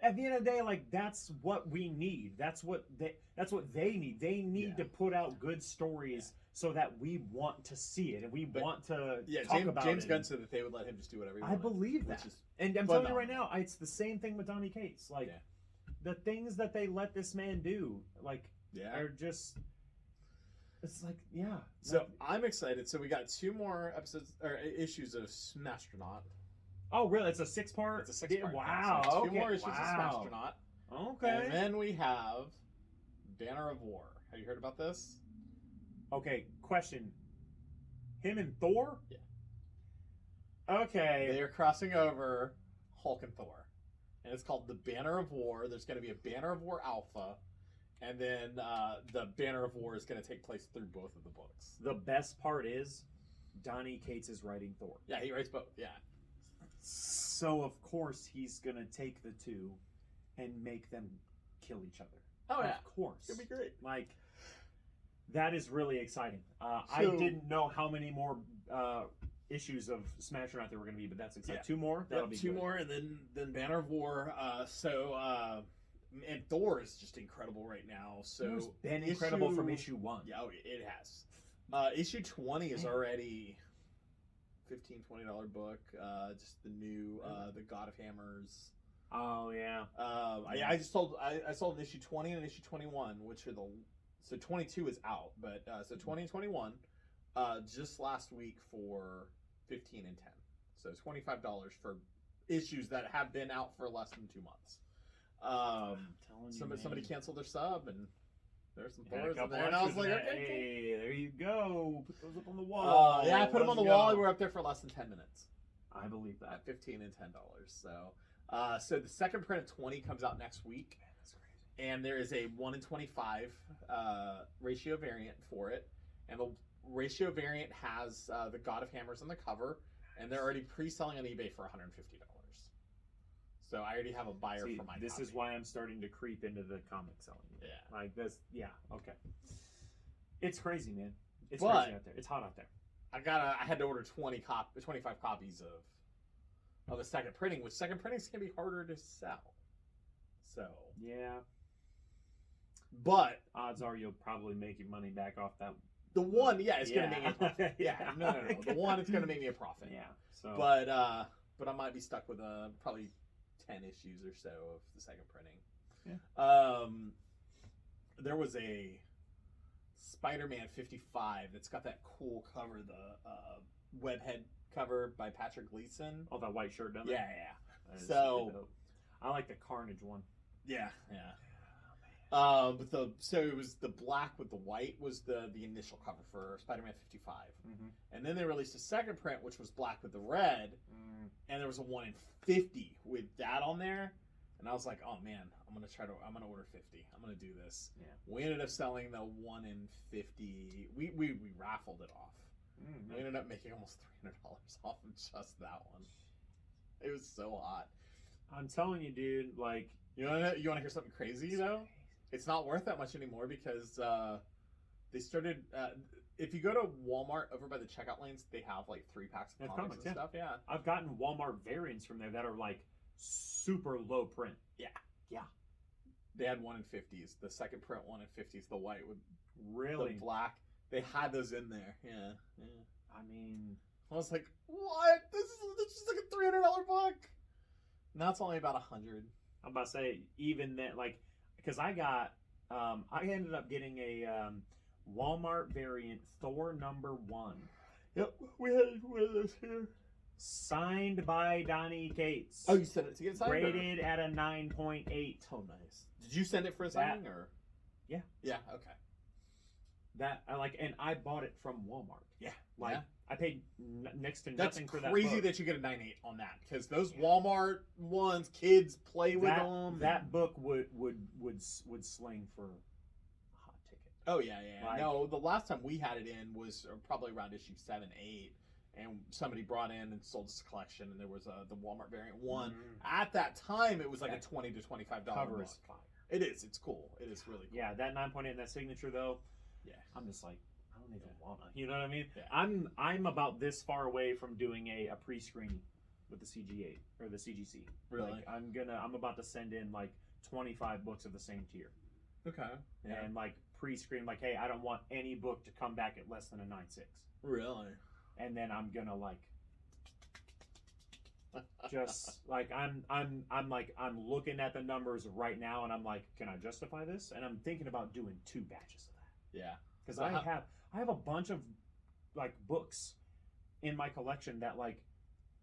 At the end of the day, that's what we need. That's what they need. They need to put out good stories so that we want to see it and we want to talk about it. James Gunn said that they would let him just do whatever he wanted. I believe that. And I'm telling you right now, it's the same thing with Donny Cates. The things that they let this man do, are just. It's So I'm excited. So we got 2 more episodes or issues of Smastronaut. Oh, really? It's a 6-part? It's a 6-part. Wow. So 2 more issues of Smastronaut. Okay. And then we have Banner of War. Have you heard about this? Okay, question. Him and Thor? Yeah. Okay. They are crossing over Hulk and Thor. And it's called the Banner of War. There's going to be a Banner of War Alpha. And then the Banner of War is going to take place through both of the books. The best part is Donny Cates is writing Thor. Yeah, he writes both. Yeah. So, of course, he's going to take the 2 and make them kill each other. Oh, yeah. Of course. It's going to be great. That is really exciting. I didn't know how many more issues of Smastronaut there were going to be, but that's exciting. Yeah. 2 more? That'll be 2 more, and then Banner of War. And Thor is just incredible right now. So it's been incredible from issue 1. Yeah, it has. Issue 20 is already $15-$20 book. Just the new the God of Hammers. Oh yeah. I sold an issue 20 and an issue 21, which are so 22 is out, but so 20 and 21 just last week for $15 and $10. So $25 for issues that have been out for less than 2 months. Somebody canceled their sub, and there's some Thors in there, and I was like, okay, hey, there you go. Put those up on the wall. Yeah, I put them on the wall, and we're up there for less than 10 minutes. I believe that. At $15 and $10. So the second print of 20 comes out next week. Man, that's crazy. And there is a 1-in-25 ratio variant for it, and the ratio variant has the God of Hammers on the cover, and they're already pre-selling on eBay for $150. So I already have a buyer for my This copy. is why I'm starting to creep into the comic selling. Yeah. Yeah, okay. It's crazy, man. It's crazy out there. It's hot out there. I had to order 25 copies of a second printing, which second printing's can be harder to sell. So yeah. But odds are you'll probably make your money back off that. The one, it's gonna make me a profit. Yeah. No. The one, it's gonna make me a profit. Yeah. So but I might be stuck with probably 10 issues or so of the second printing. Yeah. There was a Spider-Man 55 that's got that cool cover, the webhead cover by Patrick Gleason. Oh, that white shirt, down there? Yeah. So I like the Carnage one. Yeah. But so it was the black with the white was the initial cover for Spider-Man 55. And then they released a second print, which was black with the red, and there was a 1 in 50 with that on there. And I was like, oh man, I'm gonna order 50. I'm gonna do this. Yeah. We ended up selling the 1 in 50. We raffled it off. We ended up making almost $300 off of just that one. It was so hot. I'm telling you, dude. You want to hear something crazy though? It's not worth that much anymore because they started. If you go to Walmart over by the checkout lanes, they have 3 packs of comics and stuff. Yeah, I've gotten Walmart variants from there that are super low print. Yeah. They had one in 50s. The second print one in 50s, the white with Really? the black. They had those in there. Yeah. I mean, I was like, what? This is like a $300 book. Now it's only about $100. I'm about to say, even then, like, because I ended up getting a Walmart variant Thor #1. Yep, we had one of those here. Signed by Donny Cates. Oh, you sent it to get signed? Rated at a 9.8. Oh, nice. Did you send it for a signing or? Yeah. Yeah. Okay. That I like, and I bought it from Walmart. Yeah. Like yeah. I paid next to That's nothing for that. crazy book. that you get a 9.8 on that because those Walmart ones, kids play with them. That book would sling for a hot ticket. Oh yeah. Like, no, the last time we had it in was probably around issue 7, 8. And somebody brought in and sold this collection, and there was the Walmart variant one. At that time, it was like a $20 to $25 cover book. is fire. It is. It's cool. It is really cool. Yeah, that 9.8 and that signature though. Yeah, I'm just like, I don't even wanna. You know what I mean? Yeah. I'm about this far away from doing a pre-screening with the CG8 or the CGC. Really? Like, I'm about to send in like 25 books of the same tier. Okay. Yeah. And like pre-screen, like, hey, I don't want any book to come back at less than a 9.6. Really? And then I'm gonna like just like I'm looking at the numbers right now and I'm like, can I justify this? And I'm thinking about doing 2 batches of that. Yeah. Because I have a bunch of like books in my collection that like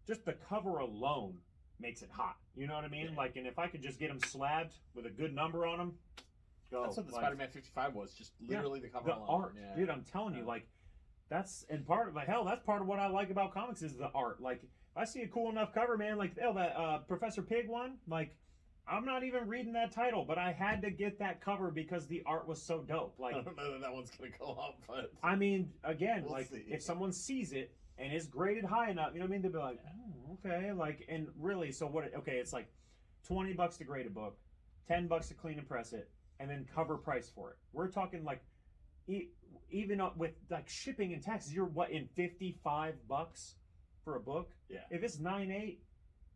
just the cover alone makes it hot. You know what I mean? Yeah. Like, and if I could just get them slabbed with a good number on them, go. That's what the like, Spider-Man 55 was. Just literally the cover the alone. art, Yeah. dude. I'm telling you, like. That's part of that's part of what I like about comics is the art. Like, if I see a cool enough cover, man, like that Professor Pig one, like I'm not even reading that title, but I had to get that cover because the art was so dope. Like, I don't know that one's gonna go up, but I mean, again, we'll like see. if someone sees it and it's graded high enough, you know what I mean? They'll be like, oh, okay, like, and really, so what? Okay, it's like $20 to grade a book, $10 to clean and press it, and then cover price for it. We're talking like. Even with like shipping and taxes, you're what in $55 for a book. Yeah. If it's 9.8,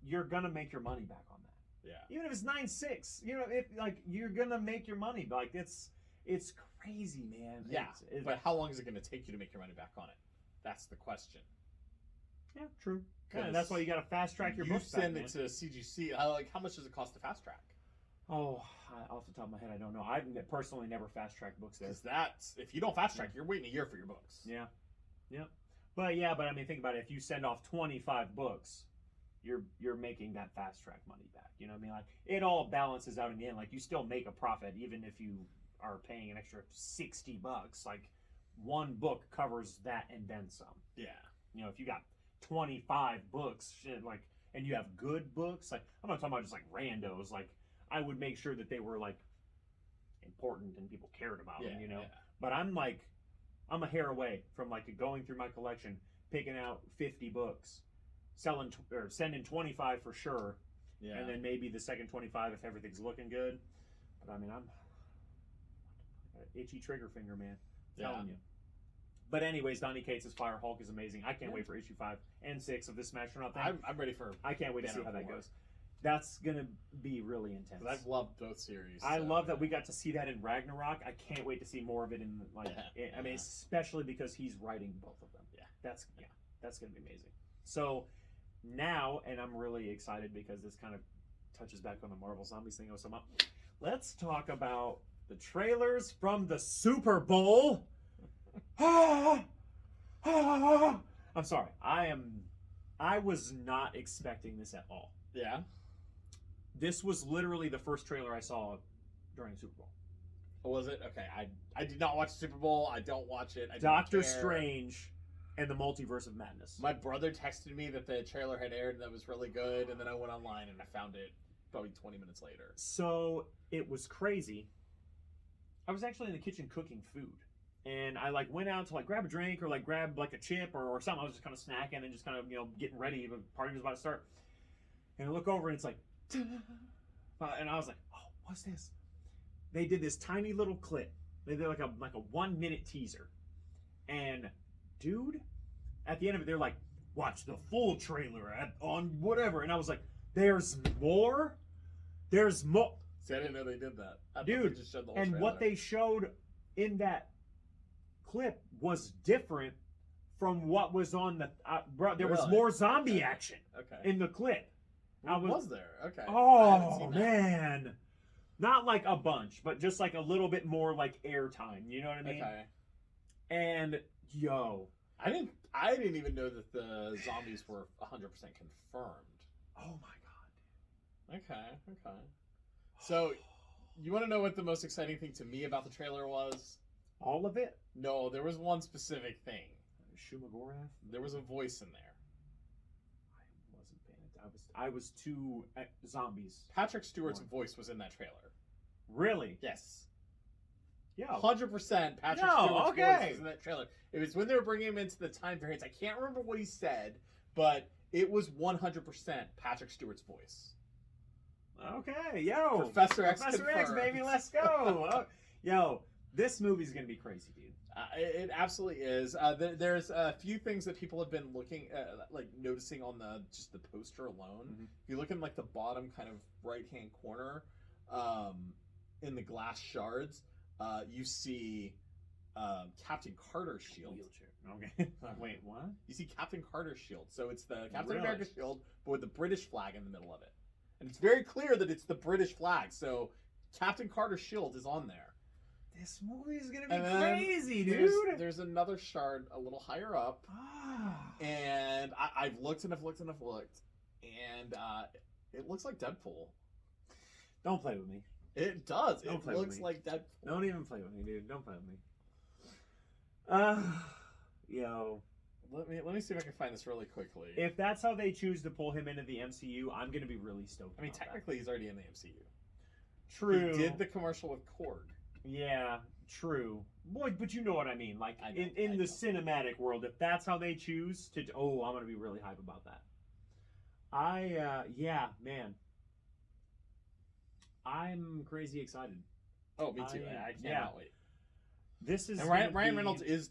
you're gonna make your money back on that. Yeah. Even if it's 9.6, you know, if like you're gonna make your money. Like it's crazy, man. Yeah. It's, but how long is it gonna take you to make your money back on it? That's the question. Yeah, true. Yeah, and that's why you gotta fast track your books. You send it to CGC. Like, how much does it cost to fast track? Oh, off the top of my head, I don't know. I've personally never fast tracked books there. Because that's if you don't fast track, you're waiting a year for your books. Yeah, but I mean, think about it. If you send off 25 books, you're making that fast track money back. You know what I mean? Like it all balances out in the end. Like you still make a profit even if you are paying an extra $60. Like one book covers that and then some. Yeah. You know, if you got 25 books, shit, like, and you have good books, like I'm not talking about just like randos, like. I would make sure that they were like important and people cared about them, you know. Yeah. But I'm a hair away from like going through my collection, picking out 50 books, sending 25 for sure, and then maybe the second 25 if everything's looking good. But I mean, I'm itchy trigger finger, man. I'm telling you. But anyways, Donny Cates' Fire Hulk is amazing. I can't wait for issue 5 and 6 of this Smastronaut thing. I'm ready for. I can't wait to see how that goes. That's gonna be really intense. I've loved both series. I love that we got to see that in Ragnarok. I can't wait to see more of it in I mean, especially because he's writing both of them. Yeah, that's gonna be amazing. So now, and I'm really excited because this kind of touches back on the Marvel Zombies thing. Let's talk about the trailers from the Super Bowl. I'm sorry. I was not expecting this at all. Yeah. This was literally the first trailer I saw during the Super Bowl. Was it? Okay. I did not watch the Super Bowl. I don't watch it. Doctor Strange and the Multiverse of Madness. My brother texted me that the trailer had aired and that was really good, and then I went online and I found it probably 20 minutes later. So it was crazy. I was actually in the kitchen cooking food. And I like went out to like grab a drink or like grab like a chip or something. I was just kind of snacking and just kind of, you know, getting ready. The party was about to start. And I look over and it's like, and I was like, oh, what's this? They did this tiny little clip. They did like a 1 minute teaser. And dude, at the end of it, they're like, watch the full trailer on whatever. And I was like, there's more? There's more. See, I didn't know they did that. I thought Dude, they just showed the whole and trailer. what they showed in that clip was different from what was on the. Bro, there was Really? more zombie action Okay. in the clip. Was there? Okay. I haven't Oh seen that. man, not like a bunch, but just like a little bit more like airtime. You know what I mean? Okay. And yo, I didn't even know that the zombies were 100% confirmed. oh my god. Okay. So, you want to know what the most exciting thing to me about the trailer was? All of it? No, there was one specific thing. Shumagorath? There was a voice in there. I wasn't paying attention. I was too zombies. Patrick Stewart's voice was in that trailer. Really? Yes. Yeah. 100% Patrick No, Stewart's okay. voice was in that trailer. It was when they were bringing him into the time periods. I can't remember what he said, but it was 100% Patrick Stewart's voice. Okay, yo. Professor X X, confirmed. baby, let's go. Yo, this movie's gonna be crazy, dude. It absolutely is. There's a few things that people have been looking, like noticing on just the poster alone. Mhm. If you look in like the bottom kind of right hand corner, in the glass shards, you see Captain Carter's shield. Wheelchair. Okay. Wait, what? You see Captain Carter's shield. So it's the Captain Really? America shield, but with the British flag in the middle of it. And it's very clear that it's the British flag. So Captain Carter's shield is on there. This movie's gonna be And then crazy, dude. There's another shard a little higher up. Ah. And I've looked and I've looked and I've looked. And it looks like Deadpool. Don't play with me. It does. Don't It play with looks me. like Deadpool. Don't even play with me, dude. Don't play with me. Yo. Let me see if I can find this really quickly. If that's how they choose to pull him into the MCU, I'm gonna be really stoked. I mean, about that. technically, he's already in the MCU. True. He did the commercial with Korg. Yeah, true. Boy, but you know what I mean. Like I know, in I the know. cinematic world, if that's how they choose to, I'm gonna be really hype about that. Yeah, man. I'm crazy excited. Oh, me too. I cannot wait. This is And Ryan Reynolds is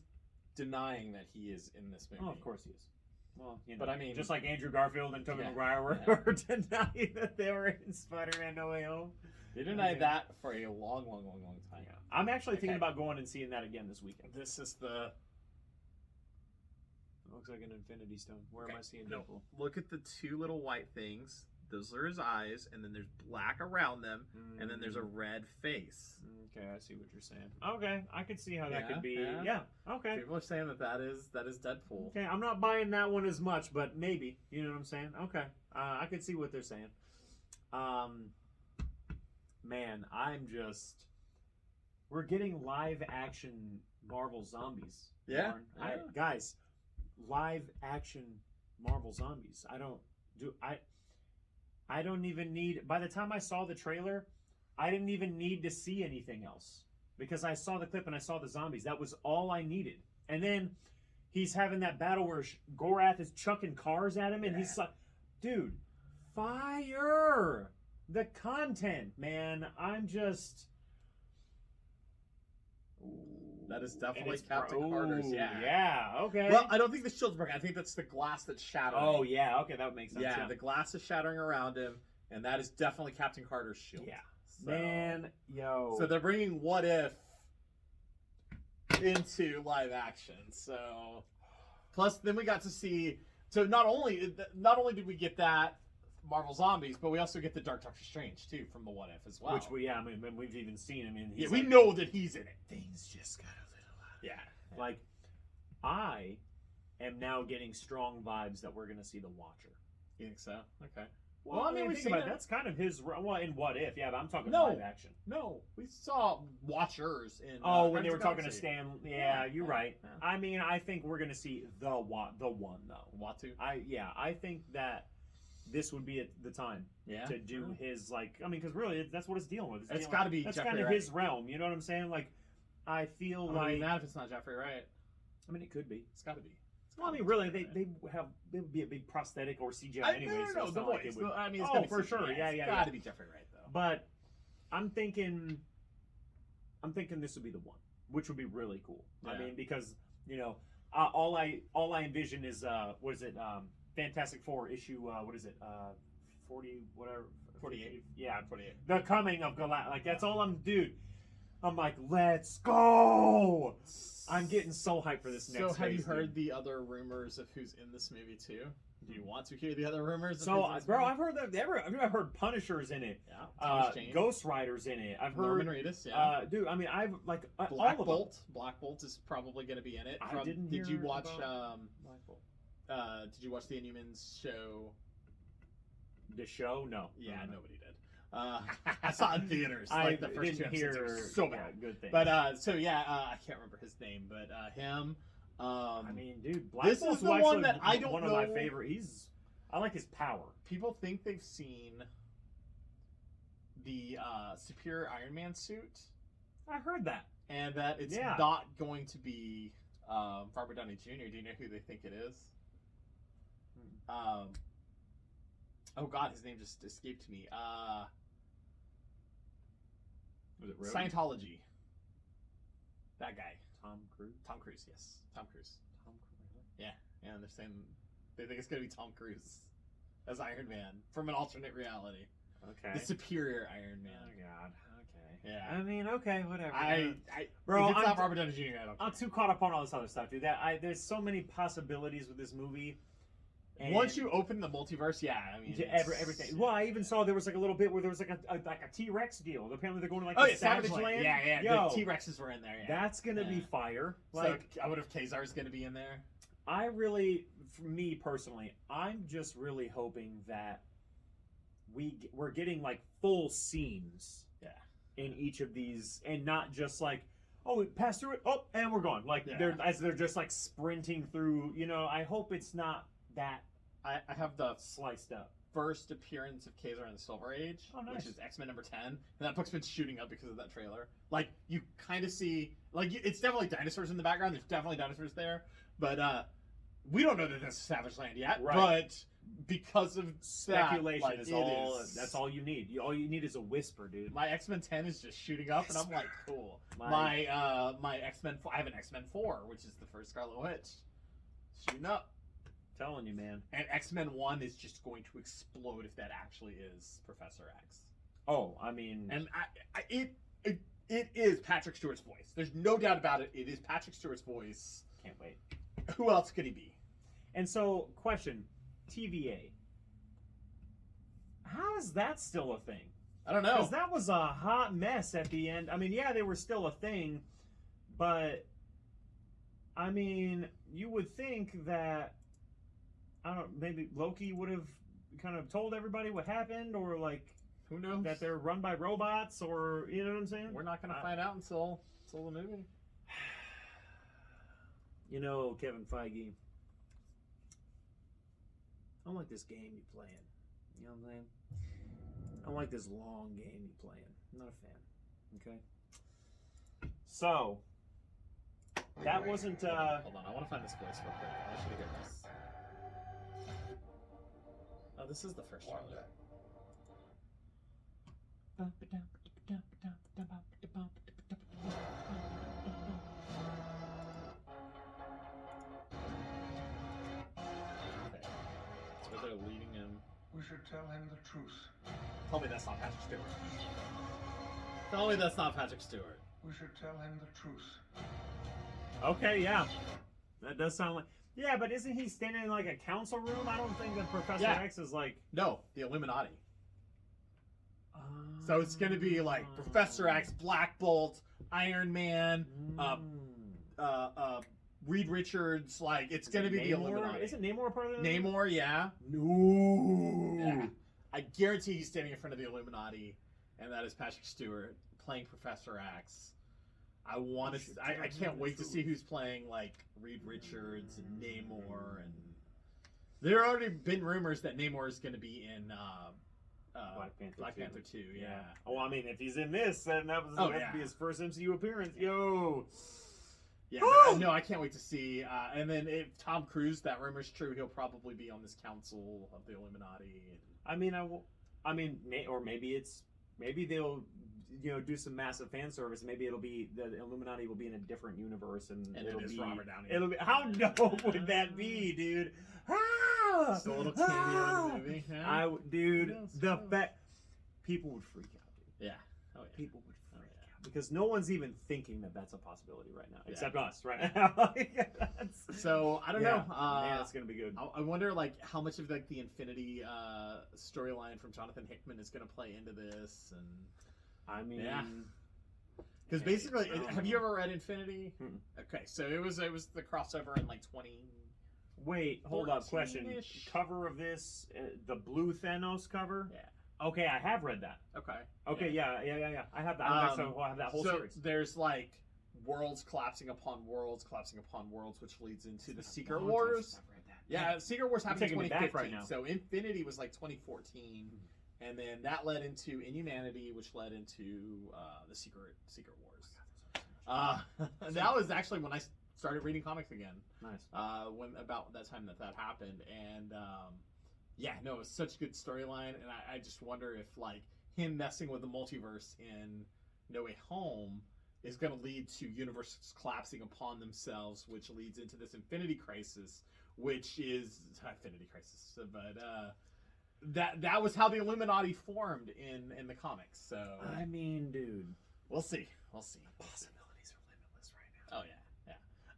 denying that he is in this movie. Oh, of course he is. Well, you know, But I mean- just like Andrew Garfield and Tobey Yeah, Maguire were, yeah. were denying that they were in Spider-Man No Way Home. They denied Okay. that for a long time. Yeah. I'm actually thinking Okay. about going and seeing that again this weekend. This is the... It looks like an Infinity Stone. Where Okay, am I seeing no. Deadpool? Look at the two little white things. Those are his eyes, and then there's black around them, and then there's a red face. Okay, I see what you're saying. Okay, I could see how that Yeah, could be. yeah. Yeah. Okay. People are saying that is Deadpool. Okay, I'm not buying that one as much, but maybe. You know what I'm saying? Okay. I could see what they're saying. Man, we're getting live action Marvel zombies. Yeah, Lauren. yeah. Guys, live action Marvel zombies. I don't even need, by the time I saw the trailer, I didn't even need to see anything else. Because I saw the clip and I saw the zombies. That was all I needed. And then he's having that battle where Gorath is chucking cars at him and he's like, dude, fire! The content, man. I'm just... That is definitely And it's- Captain Carter's. Yeah. Yeah, okay. Well, I don't think the shield's broken. I think that's the glass that's shattering. Oh, yeah, okay, that would make sense. yeah, the glass is shattering around him, and that is definitely Captain Carter's shield. Yeah. So, Man, yo. So they're bringing What If into live action. So, plus then we got to see. So not only did we get that Marvel Zombies, but we also get the Dark Doctor Strange too from the What If as well. Which we've even seen. I mean, yeah, he's we like, know that he's in it. things just got a little out. Yeah. Like, I am now getting strong vibes that we're gonna see the Watcher. You think so? Okay. Well, I mean, we've think seen about it, it. that's kind of his. Well, in What If, yeah, but I'm talking No. live action. No, we saw Watchers in. Oh, when they were Guardians of the talking to Galaxy. Stan. Yeah, Yeah, you're yeah, right. yeah. I mean, I think we're gonna see the one though. Watu. I think that this would be the time Yeah. to do his like. I mean, because really, that's what it's dealing with. It's dealing- gotta be That's Jeffrey kind of Wright. his realm. You know what I'm saying? Like, I feel I'm like. mad if it's not Jeffrey Wright. I mean, it could be. It's got to be. Well, I mean, really, they would be a big prosthetic or CGI anyway. so No, it's the not like voice. it would- I mean, it's Oh, gotta be for CGI. sure. Yeah, It's yeah, got yeah. to be Jeffrey Wright though. But I'm thinking this would be the one, which would be really cool. I Yeah. mean, because all I envision is what is it? Fantastic Four issue. What is it? 40 whatever. 48. Yeah, 48. the coming of Galactus. Like that's all dude. I'm like, let's go. I'm getting so hyped for this next. So have you phase, heard dude. the other rumors of who's in this movie too? Do you want to hear the other rumors? So, bro, I've heard that. I've heard Punisher's in it. Yeah. Thomas Jane. Ghost Rider's in it. I've Norman heard. Reedus. Yeah. Dude, I mean, I've like Black all of them. Bolt. Black Bolt is probably going to be in it. I didn't Did you hear watch? about Black Bolt. Did you watch the Inhumans show? The show? No. Yeah, No. nobody did. I saw it in theaters. Like the first two episodes. It was so bad. Good thing. But I can't remember his name, but him. I mean, dude, Black this Bolt's is the actually one that I don't one know. of my favorite. I like his power. People think they've seen the Superior Iron Man suit, I heard that. and that it's not going to be Robert Downey Jr. Do you know who they think it is? Oh God, his name just escaped me. Was it Rhodey? Scientology. That guy. Tom Cruise. Tom Cruise, yes. Tom Cruise. Tom Cruise. Yeah, they're saying they think it's gonna be Tom Cruise as Iron Man from an alternate reality. Okay. The superior Iron Man. Oh God. Okay. Yeah. I mean, okay, whatever. Bro, if it's I'm not Robert Downey Jr., I don't care. I'm too caught up on all this other stuff, dude. There's so many possibilities with this movie. And Once you open the multiverse, yeah, I mean, everything. Well, I even saw there was like a little bit where there was like a T-Rex deal. Apparently, they're going to like the Savage Land. Yeah. Yo, The T-Rexes were in there. Yeah. That's gonna be fire. Like, I would have Kazar's gonna be in there. I really, for me personally, I'm just really hoping that we're getting like full scenes. Yeah. In each of these, and not just like, oh, we passed through it, oh, and we're gone. Like they're just like sprinting through. You know, I hope it's not that. I have the sliced up first appearance of Kazar in the Silver Age, which is X-Men number 10, and that book's been shooting up because of that trailer. Like you kind of see, like it's definitely dinosaurs in the background. There's definitely dinosaurs there, but we don't know that this is Savage Land yet. Right. But because of speculation that, is all. That's all you need. All you need is a whisper, dude. My X-Men 10 is just shooting up, and I'm like, cool. My X-Men. I have an X-Men 4, which is the first Scarlet Witch, shooting up. Telling you, man. And X-Men 1 is just going to explode if that actually is Professor X. Oh, I mean, and it is Patrick Stewart's voice. There's no doubt about it. It is Patrick Stewart's voice. Can't wait. Who else could he be? And so, question: TVA. How is that still a thing? I don't know. Because that was a hot mess at the end. I mean, yeah, they were still a thing, but I mean, you would think that. I don't. Maybe Loki would have kind of told everybody what happened, or like, who knows, that they're run by robots, or you know what I'm saying? We're not going to find out until the movie. You know, Kevin Feige. I don't like this game you're playing. You know what I'm saying? I don't like this long game you're playing. I'm not a fan. Okay. So that wasn't. Hold on, I want to find this voice real quick. I want you to hear this. Oh, this is the first trailer. Okay. So they're leading him. We should tell him the truth. Tell me that's not Patrick Stewart. Tell me that's not Patrick Stewart. We should tell him the truth. Okay, yeah. That does sound like. Yeah, but isn't he standing in like a council room? I don't think that Professor X is like. No, the Illuminati. So it's going to be like Professor X, Black Bolt, Iron Man, Reed Richards. Like it's going to be the Illuminati. Isn't Namor a part of the Namor? Yeah. No. Yeah. I guarantee he's standing in front of the Illuminati, and that is Patrick Stewart playing Professor X. I want to. I can't wait to see who's playing like Reed Richards and Namor, and there have already been rumors that Namor is going to be in Black Panther 2. Yeah. Oh, I mean, if he's in this, then that was to be his first MCU appearance. Yo. Yeah. No, I can't wait to see. And then if Tom Cruise, that rumor's true, he'll probably be on this council of the Illuminati. Or maybe they'll. Do some massive fan service. Maybe it'll be the Illuminati will be in a different universe, and it'll be Robert Downey. It'll be how dope would that be, dude? Just a little cameo in the movie. Yeah. The fact people would freak out, dude. Yeah. Oh, yeah. People would freak yeah. out because no one's even thinking that that's a possibility right now, Yeah. except us right now. So I don't know. Man, it's gonna be good. I wonder like how much of like the Infinity storyline from Jonathan Hickman is going to play into this, and I mean, yeah. Because Hey, basically, I don't have know. you ever read Infinity? Mm-mm. Okay, so it was the crossover in like 20. wait, hold up. Question: 14-ish? cover of this, the blue Thanos cover. Yeah. Okay, I have read that. Okay. Okay, yeah. I have that. I have that whole so series. there's like worlds collapsing upon worlds, which leads into the Secret Long time Wars. since I've read that. Yeah, Secret Wars happened in taking me back 2015. right now. So Infinity was like 2014, and then that led into Inhumanity, which led into the Secret Wars. And that was actually when I started reading comics again. Nice. When about that time that happened, and yeah, no, it was such a good storyline, and I just wonder if like him messing with the multiverse in No Way Home is going to lead to universes collapsing upon themselves, which leads into this Infinity Crisis, which is Infinity Crisis, but that was how the Illuminati formed in the comics. So I mean, dude, we'll see. possibilities are limitless right now. Oh yeah.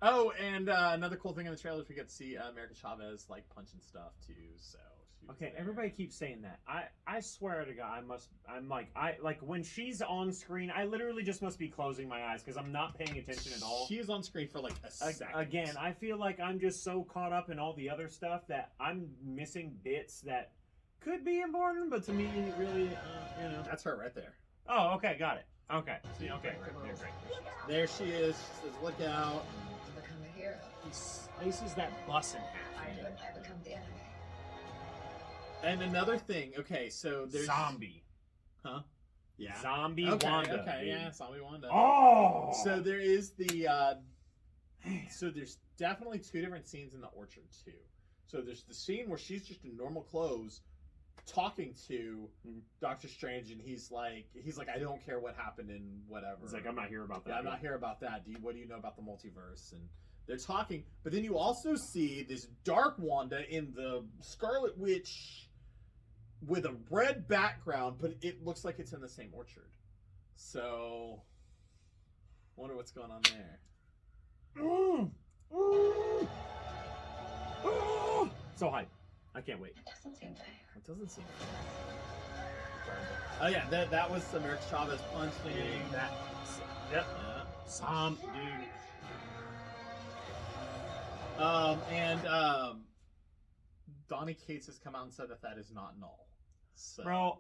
Oh, and another cool thing in the trailers, we get to see America Chavez like punching stuff too. So she was Okay, there. everybody keeps saying that. I swear to God, I'm like when she's on screen, I literally just must be closing my eyes because I'm not paying attention at all. She is on screen for like a second. Again, I feel like I'm just so caught up in all the other stuff that I'm missing bits that could be important, but to me, really, That's her right there. Oh, okay, got it. Okay, see, okay, great. There she is. She says, "Look out!" To become a hero, He slices that bus in half. I become the enemy. And another thing. Okay, so there's Zombie. Huh? Yeah. Zombie Okay. Wanda. Okay. dude. Yeah. Zombie Wanda. Oh! So there is the. So there's definitely two different scenes in the orchard too. So there's the scene where she's just in normal clothes, talking to Doctor Strange, and he's like, I don't care what happened in whatever. He's like, I'm not here about that. Yeah, I'm not here about that. What do you know about the multiverse? And they're talking, but then you also see this dark Wanda in the Scarlet Witch with a red background, but it looks like it's in the same orchard. So, wonder what's going on there. So hype. I can't wait. It doesn't seem fair. It doesn't seem. Oh yeah, that was America Chavez punching. That. Yep. Yeah. Dude. Donny Cates has come out and said that is not null. So. Bro,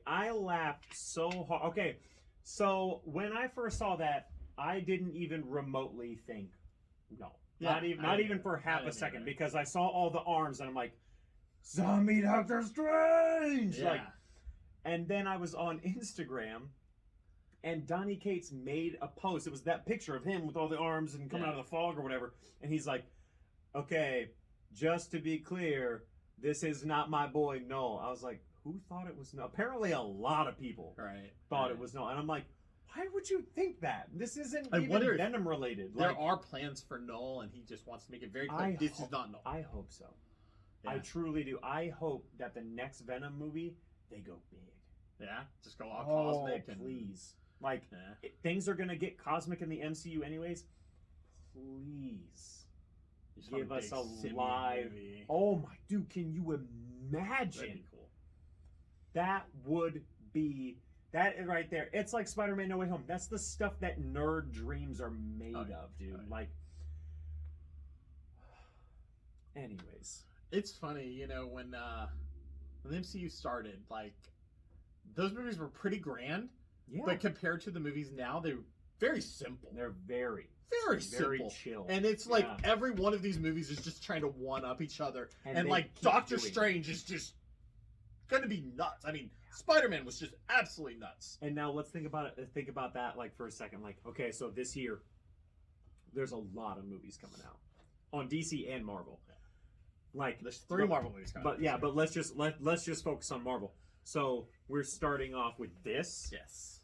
I laughed so hard. Okay, so when I first saw that, I didn't even remotely think no. Yeah, not even for half a didn't second either. because I saw all the arms and I'm like, Zombie Doctor Strange! Yeah. Like, and then I was on Instagram and Donny Cates made a post. It was that picture of him with all the arms and coming Yeah. out of the fog or whatever. And he's like, okay, just to be clear, this is not my boy Noel. I was like, who thought it was Noel? Apparently a lot of people Right. thought it was Noel. And I'm like, why would you think that? This isn't I even wonder if Venom related. There Like, are plans for Null, and he just wants to make it very clear I this hope- is not Null. I hope so. Yeah. I truly do. I hope that the next Venom movie, they go big. Yeah, just go all Oh, cosmic and please. Like, Yeah. things are going to get cosmic in the MCU anyways. Please. Just have Give us big a simian live. movie. Oh my dude, can you That'd imagine? be cool. That would be that right there. It's like Spider-Man No Way Home. That's the stuff that nerd dreams are made Oh, yeah. of, dude. Oh, yeah. Like anyways. It's funny, when the MCU started, like those movies were pretty grand, Yeah. but compared to the movies now, they're very simple. They're very Very simple. chill. And it's like Yeah. every one of these movies is just trying to one up each other. And And they like keep Doctor doing it. Strange is just gonna be nuts. I mean, Spider-Man was just absolutely nuts. And now let's think about it. Think about that like for a second. Like, okay, so this year, there's a lot of movies coming out on DC and Marvel. Like, There's 3 Marvel movies coming. but yeah, but let's just focus on Marvel. So we're starting off with this, yes.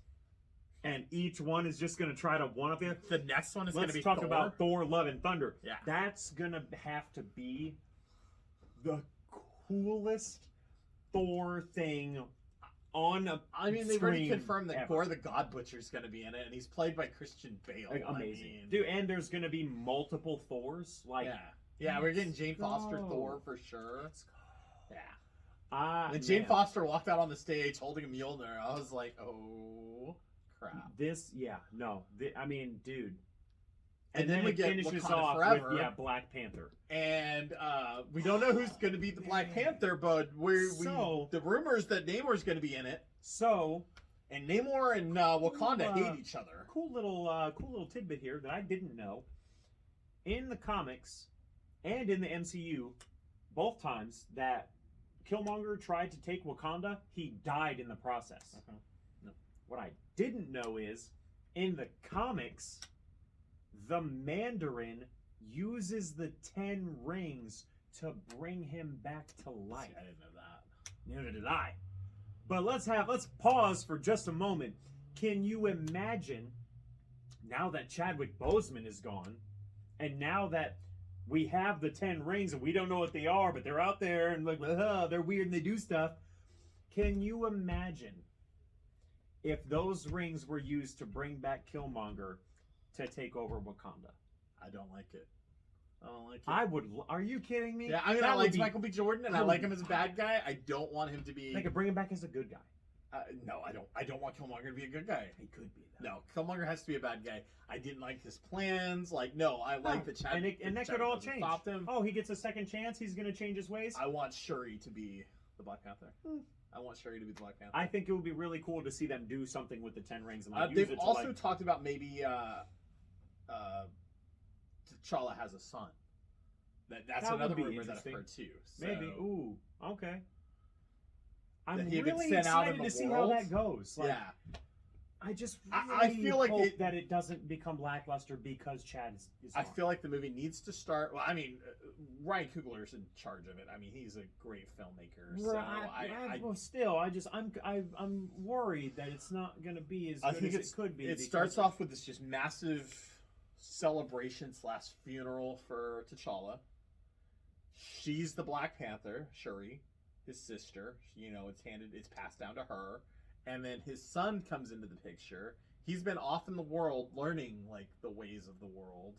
and each one is just gonna try to one up it. The next one is Let's gonna be talk Thor. about Thor: Love and Thunder. Yeah. That's gonna have to be the coolest Thor thing on a I mean, they've already screen confirmed that ever. Gore the God Butcher's going to be in it, and he's played by Christian Bale. Like, I amazing, mean, dude. And there's gonna be multiple Thors. Like, yeah, we're getting Jane Foster go. Thor for sure. let's go. Yeah. And Jane Man. Foster walked out on the stage holding a Mjolnir. I was like, oh crap. I mean, dude. And then we it get finishes Wakanda off Forever. with Black Panther. And we don't know who's going to be the Black Panther, but the rumors that Namor's going to be in it. So, And Namor and Wakanda Ooh, hate each other. cool little tidbit here that I didn't know. In the comics and in the MCU, both times that Killmonger tried to take Wakanda, he died in the process. No. What I didn't know is, in the comics, the Mandarin uses the 10 rings to bring him back to life. I didn't know that. Neither did I. But let's pause for just a moment. Can you imagine, now that Chadwick Boseman is gone, and now that we have the 10 rings and we don't know what they are, but they're out there and like, they're weird and they do stuff. Can you imagine if those rings were used to bring back Killmonger to take over Wakanda? I don't like it. I don't like it. I would. Are you kidding me? Yeah, I mean, That I would like be- Michael B. Jordan, and I like him as a bad guy. I don't want him to be. They could bring him back as a good guy. No, I don't. I don't want Killmonger to be a good guy. He could be. Though. No, Killmonger has to be a bad guy. I didn't like his plans. Like, no, I like the Chad. And that Chad could all doesn't change. stop him. Oh, he gets a second chance. He's going to change his ways. I want Shuri to be the Black Panther. I want Shuri to be the Black Panther. I think it would be really cool to see them do something with the 10 rings and like use They've it to also like. talked about maybe T'Challa has a son. That's That would another be rumor that I've interesting. heard too. So, Maybe. Ooh. Okay. I'm That he had been really sent out in excited the to see how world. that goes. Like, yeah. I just I really feel like hope that it doesn't become lackluster because Chad is I gone. feel like the movie needs to start. Well, I mean, Ryan Coogler's in charge of it. I mean, he's a great filmmaker. So Well, still, I'm worried that it's not going to be as I good think as it could be. It because- starts off with this just massive celebration / funeral for T'Challa. She's the Black Panther, Shuri, his sister. You know, it's passed down to her. And then his son comes into the picture. He's been off in the world learning, like, the ways of the world.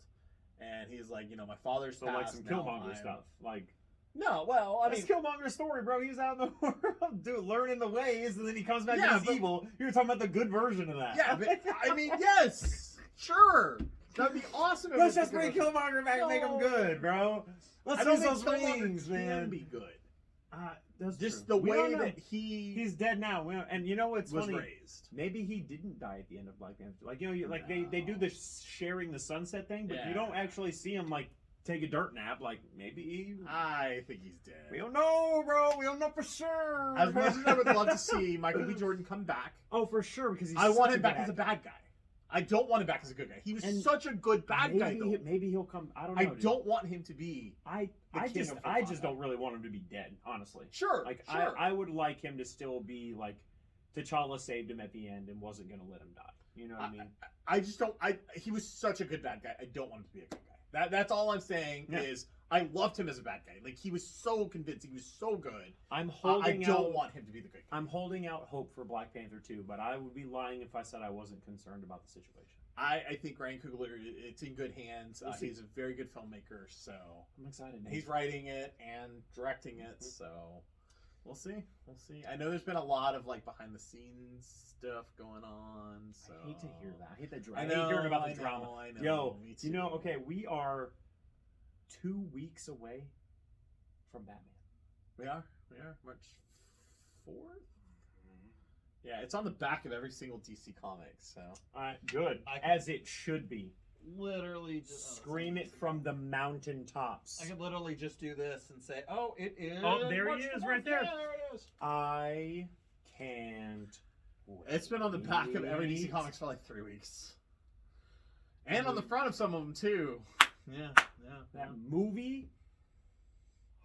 And he's like, you know, my father's So like passed, some now Killmonger I'm- stuff. Like, No, well, I mean... that's Killmonger's story, bro. He's out in the world, dude, learning the ways, and then he comes back Yeah, and he's but- evil. You were talking about the good version of that. Yeah, but, I mean, yes! Sure! That'd be awesome if Let's it's just the bring good- Killmonger back and make him No. good, bro. Let's I don't use think those Killmonger rings, can man. be good. That's Just true. the We don't way know. that He's dead now. And you know what's was funny? raised. Maybe he didn't die at the end of Black Panther. Like, you know, like they do the sharing the sunset thing, but Yeah. you don't actually see him like take a dirt nap. Like maybe he. I think he's dead. We don't know, bro. We don't know for sure. As much as I would love to see Michael B. Jordan come back, Oh, for sure, because he's. I want such him back as a bad guy. I don't want him back as a good guy. He was And such a good bad guy, though. Maybe he'll come. I don't know. I dude. don't want him to be. I king just of I Wakanda. just don't really want him to be dead. Honestly. Sure. Like sure. I would like him to still be like, T'Challa saved him at the end and wasn't gonna let him die. You know what I mean? I just don't. He was such a good bad guy. I don't want him to be a good guy. That's all I'm saying. Yeah. Is I loved him as a bad guy. Like he was so convincing. He was so good. I'm I holding don't out. want him to be the good guy. I'm holding out hope for Black Panther 2, but I would be lying if I said I wasn't concerned about the situation. I think Ryan Coogler, it's in good hands. We'll see. He's a very good filmmaker, so I'm excited. Man. he's writing it and directing it. Mm-hmm. So we'll see. We'll see. I know there's been a lot of like behind the scenes stuff going on. So I hate to hear that. I hate that drama. I I know, hate hearing about the I know, drama. I know, Yo, me you know, too. okay, we are 2 weeks away from Batman. We are March 4th. Yeah, it's on the back of every single DC comic. So Good. As it should be. Literally just Scream it from the mountaintops. I could literally just do this and say, "Oh, it is." Oh, there he March is, 4th. right there. Yeah, there it is. I can't wait. it's been on the back of every DC comics for like 3 weeks, and on the front of some of them too. Yeah. That movie.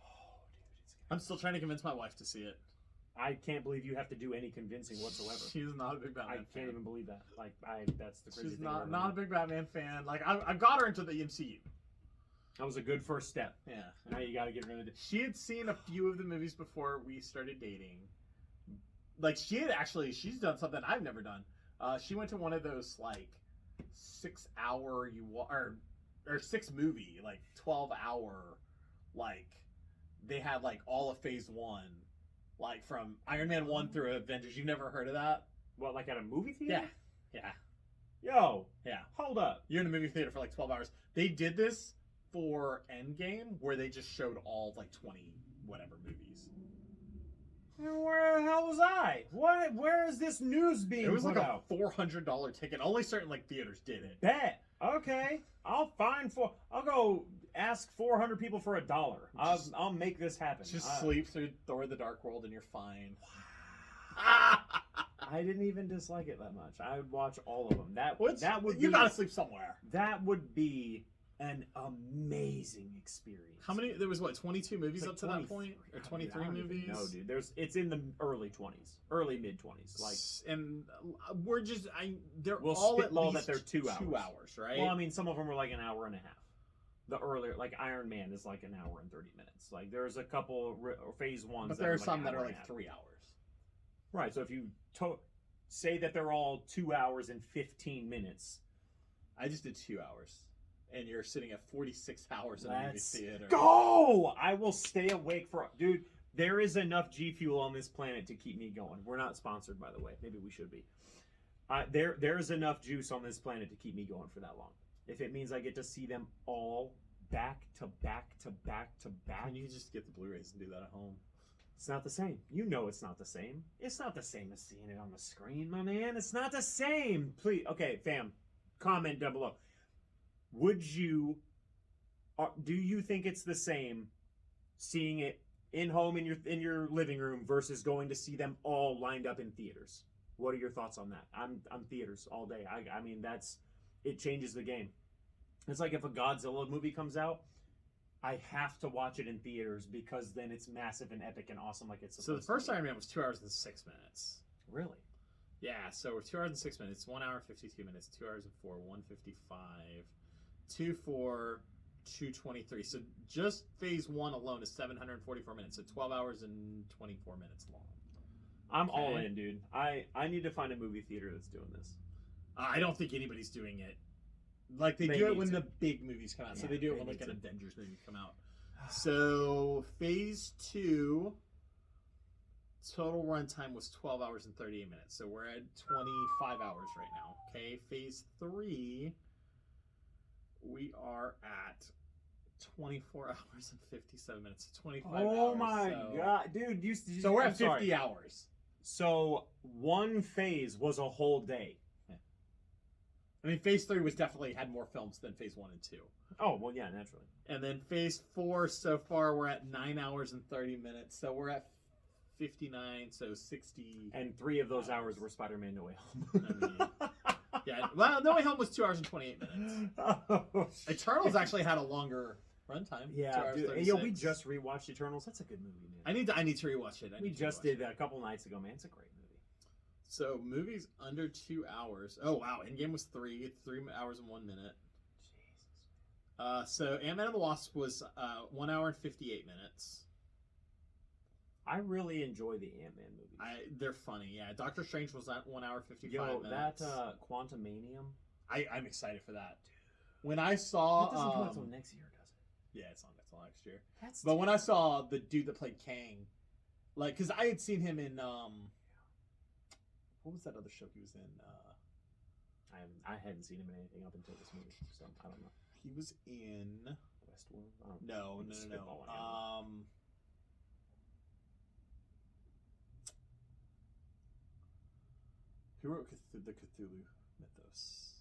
Oh, dude, it's I'm still trying to convince my wife to see it. I can't believe you have to do any convincing whatsoever. She's not a big I Batman can't fan. even believe that. Like, that's the crazy She's thing. not about a it. big Batman fan. Like I got her into the MCU. That was a good first step. Yeah. Now you got to get rid of it. She had seen a few of the movies before we started dating. like she's done something I've never done. She went to one of those like 6 hour or 6 movie like 12-hour like they had like all of Phase 1 like from Iron Man 1 through Avengers. You've never heard of that? What, like at a movie theater? Yeah. Yo, Yeah. hold up. You're in a movie theater for like 12 hours. They did this for Endgame where they just showed all like 20 whatever movies. Where the hell was I? What? Where is this news being It was put like out? a $400 ticket. Only certain like theaters did it. Bet. Okay. I'll go ask 400 people for $1. I'll make this happen. Just sleep through Thor: The Dark World and you're fine. I didn't even dislike it that much. I would watch all of them. That would you be, gotta sleep somewhere. That would be an amazing experience. How many? There was what 22 movies Like up to that point, or 23 movies? No, dude. It's in the early 20s, early mid 20s. Like, and we're just they're we'll all at spitball least that they're 2 hours. 2 hours, right? Well, I mean, some of them are like an hour and a half. The earlier, like Iron Man, is like an hour and 30 minutes. Like there's a couple Phase 1s, but there are like some an that hour are and a like half. 3 hours. Right. So if you say that they're all 2 hours and 15 minutes, I just did 2 hours, and you're sitting at 46 hours in a movie let's theater. go! I will stay awake for dude. There is enough G Fuel on this planet to keep me going. We're not sponsored, by the way. Maybe we should be. There is enough juice on this planet to keep me going for that long. If it means I get to see them all back to back to back to back. And you can just get the Blu-rays and do that at home. It's not the same. You know it's not the same. It's not the same as seeing it on the screen, my man. It's not the same. Please, okay, fam, comment down below. Would you, do you think it's the same seeing it in home in your living room versus going to see them all lined up in theaters? What are your thoughts on that? I'm theaters all day. I mean it changes the game. It's like if a Godzilla movie comes out, I have to watch it in theaters because then it's massive and epic and awesome like it's supposed to be. So the first Iron Man was 2 hours and 6 minutes. Really? Yeah, so we're 2 hours and 6 minutes, 1 hour 52 minutes, 2 hours and 4, 155, 2 4, 223. So just Phase 1 alone is 744 minutes, so 12 hours and 24 minutes long. I'm all in, dude. I need to find a movie theater that's doing this. I don't think anybody's doing it. Like they They do it need when to. the big movies come out. So Yeah, they do it they when like need an to. Avengers movie come out. So Phase 2 total runtime was 12 hours and 38 minutes. So we're at 25 hours right now. Okay, Phase 3 we are at 24 hours and 57 minutes. 25 hours. Oh my so... god, dude! So we're I'm at 50 sorry. hours. So one phase was a whole day. I mean, Phase 3 was definitely had more films than Phase 1 and 2. Oh well, yeah, naturally. And then Phase 4 so far we're at 9 hours and 30 minutes. So we're at 59, so 60. And 3 of those hours were Spider-Man: No Way I mean, yeah. Well, No Way Home was 2 hours and 28 minutes. Home. Eternals actually had a longer runtime. 2 Yeah, hours, dude. 36. Yo, we just rewatched Eternals. That's a good movie, man. I need to rewatch it. We just did that a couple nights ago, man. It's a great movie. So movies under 2 hours. Oh wow, Endgame was 3 hours and 1 minute. Jesus. So Ant-Man and the Wasp was 1 hour and 58 minutes. I really enjoy the Ant-Man movies. They're funny, yeah. Doctor Strange was at 1 hour 55 Yo, minutes. that Quantumanium. I'm excited for that. When I saw, That doesn't come out until next year, does it? yeah, it's not until next year. That's But when I saw the dude that played Kang, like, because I had seen him in what was that other show he was in? I hadn't seen him in anything up until this movie, so I don't know. He was in Westworld. I don't know. no. Spitballing Who wrote the Cthulhu mythos?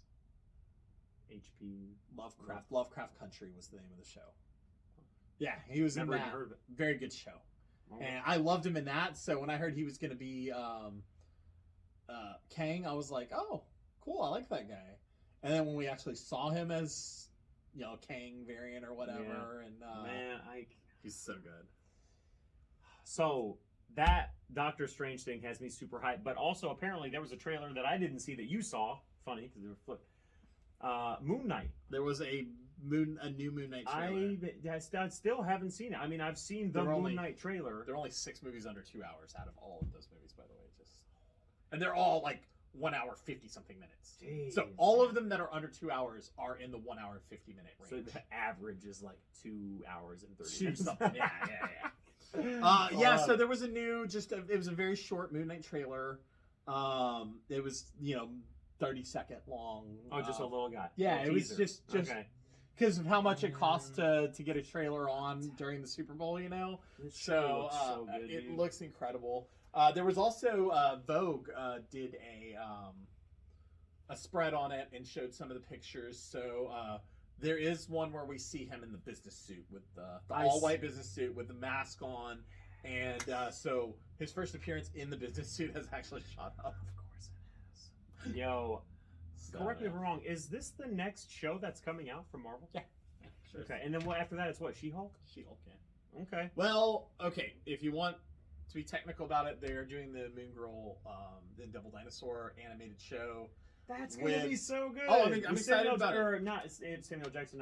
HP. Lovecraft Country was the name of the show. Yeah, he was Never in even that. heard of it. Very good show. Oh. And I loved him in that. So when I heard he was going to be Kang, I was like, oh, cool. I like that guy. And then when we actually saw him as, Kang variant or whatever, and Man, he's so good. So that Doctor Strange thing has me super hyped. But also, apparently, there was a trailer that I didn't see that you saw. Funny because they were flipped. Moon Knight. There was a new Moon Knight trailer. I still haven't seen it. I mean, I've seen the There are Moon only- Knight trailer. There are only 6 movies under 2 hours out of all of those movies, by the way. Just and they're all like 1 hour 50 something minutes. Jeez. So all of them that are under 2 hours are in the 1 hour and 50 minute So range. the average is like 2 hours and 30 Shoot minutes. something. Yeah. Yeah. So there was it was a very short Moon Knight trailer. It was 30-second long. Oh, just a little guy. Yeah, Little it was teaser. just Okay. because of how much it costs to get a trailer on during the Super Bowl, This show looks so good, it dude. looks incredible. There was also Vogue did a spread on it and showed some of the pictures. So there is one where we see him in the business suit with the all-white business suit with the mask on, and so his first appearance in the business suit has actually shot up. Of course it is. Yo, correct me if I'm wrong. Is this the next show that's coming out from Marvel? Yeah. Sure. Okay, and then after that, it's what, She-Hulk? She-Hulk. Yeah. Okay. Well, okay. If you want to be technical about it, they're doing the Moon Girl, the Devil Dinosaur animated show. That's gonna be so good. Oh, I'm excited Samuel, about it. Or not it's Samuel Jackson.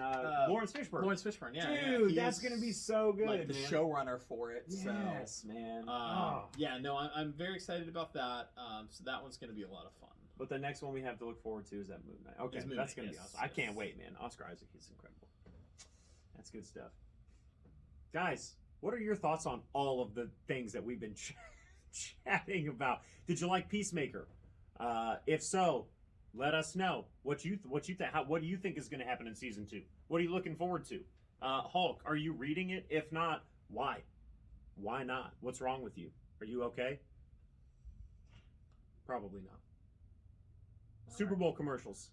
Lawrence Fishburne. Lawrence Fishburne, yeah. Dude, yeah. that's He's, gonna be so good. like the man. showrunner for it. Yes, man. So, yeah, no, I'm very excited about that. So that one's gonna be a lot of fun. But the next one we have to look forward to is that Moon Knight. Okay, Is Moon that's Knight, gonna be yes, awesome. I yes. can't wait, man. Oscar Isaac, he's incredible. That's good stuff. Guys, what are your thoughts on all of the things that we've been chatting about? Did you like Peacemaker? If so, let us know what you think. What do you think is going to happen in season 2? What are you looking forward to? Hulk, are you reading it? If not, why? Why not? What's wrong with you? Are you okay? Probably not. Super Bowl commercials.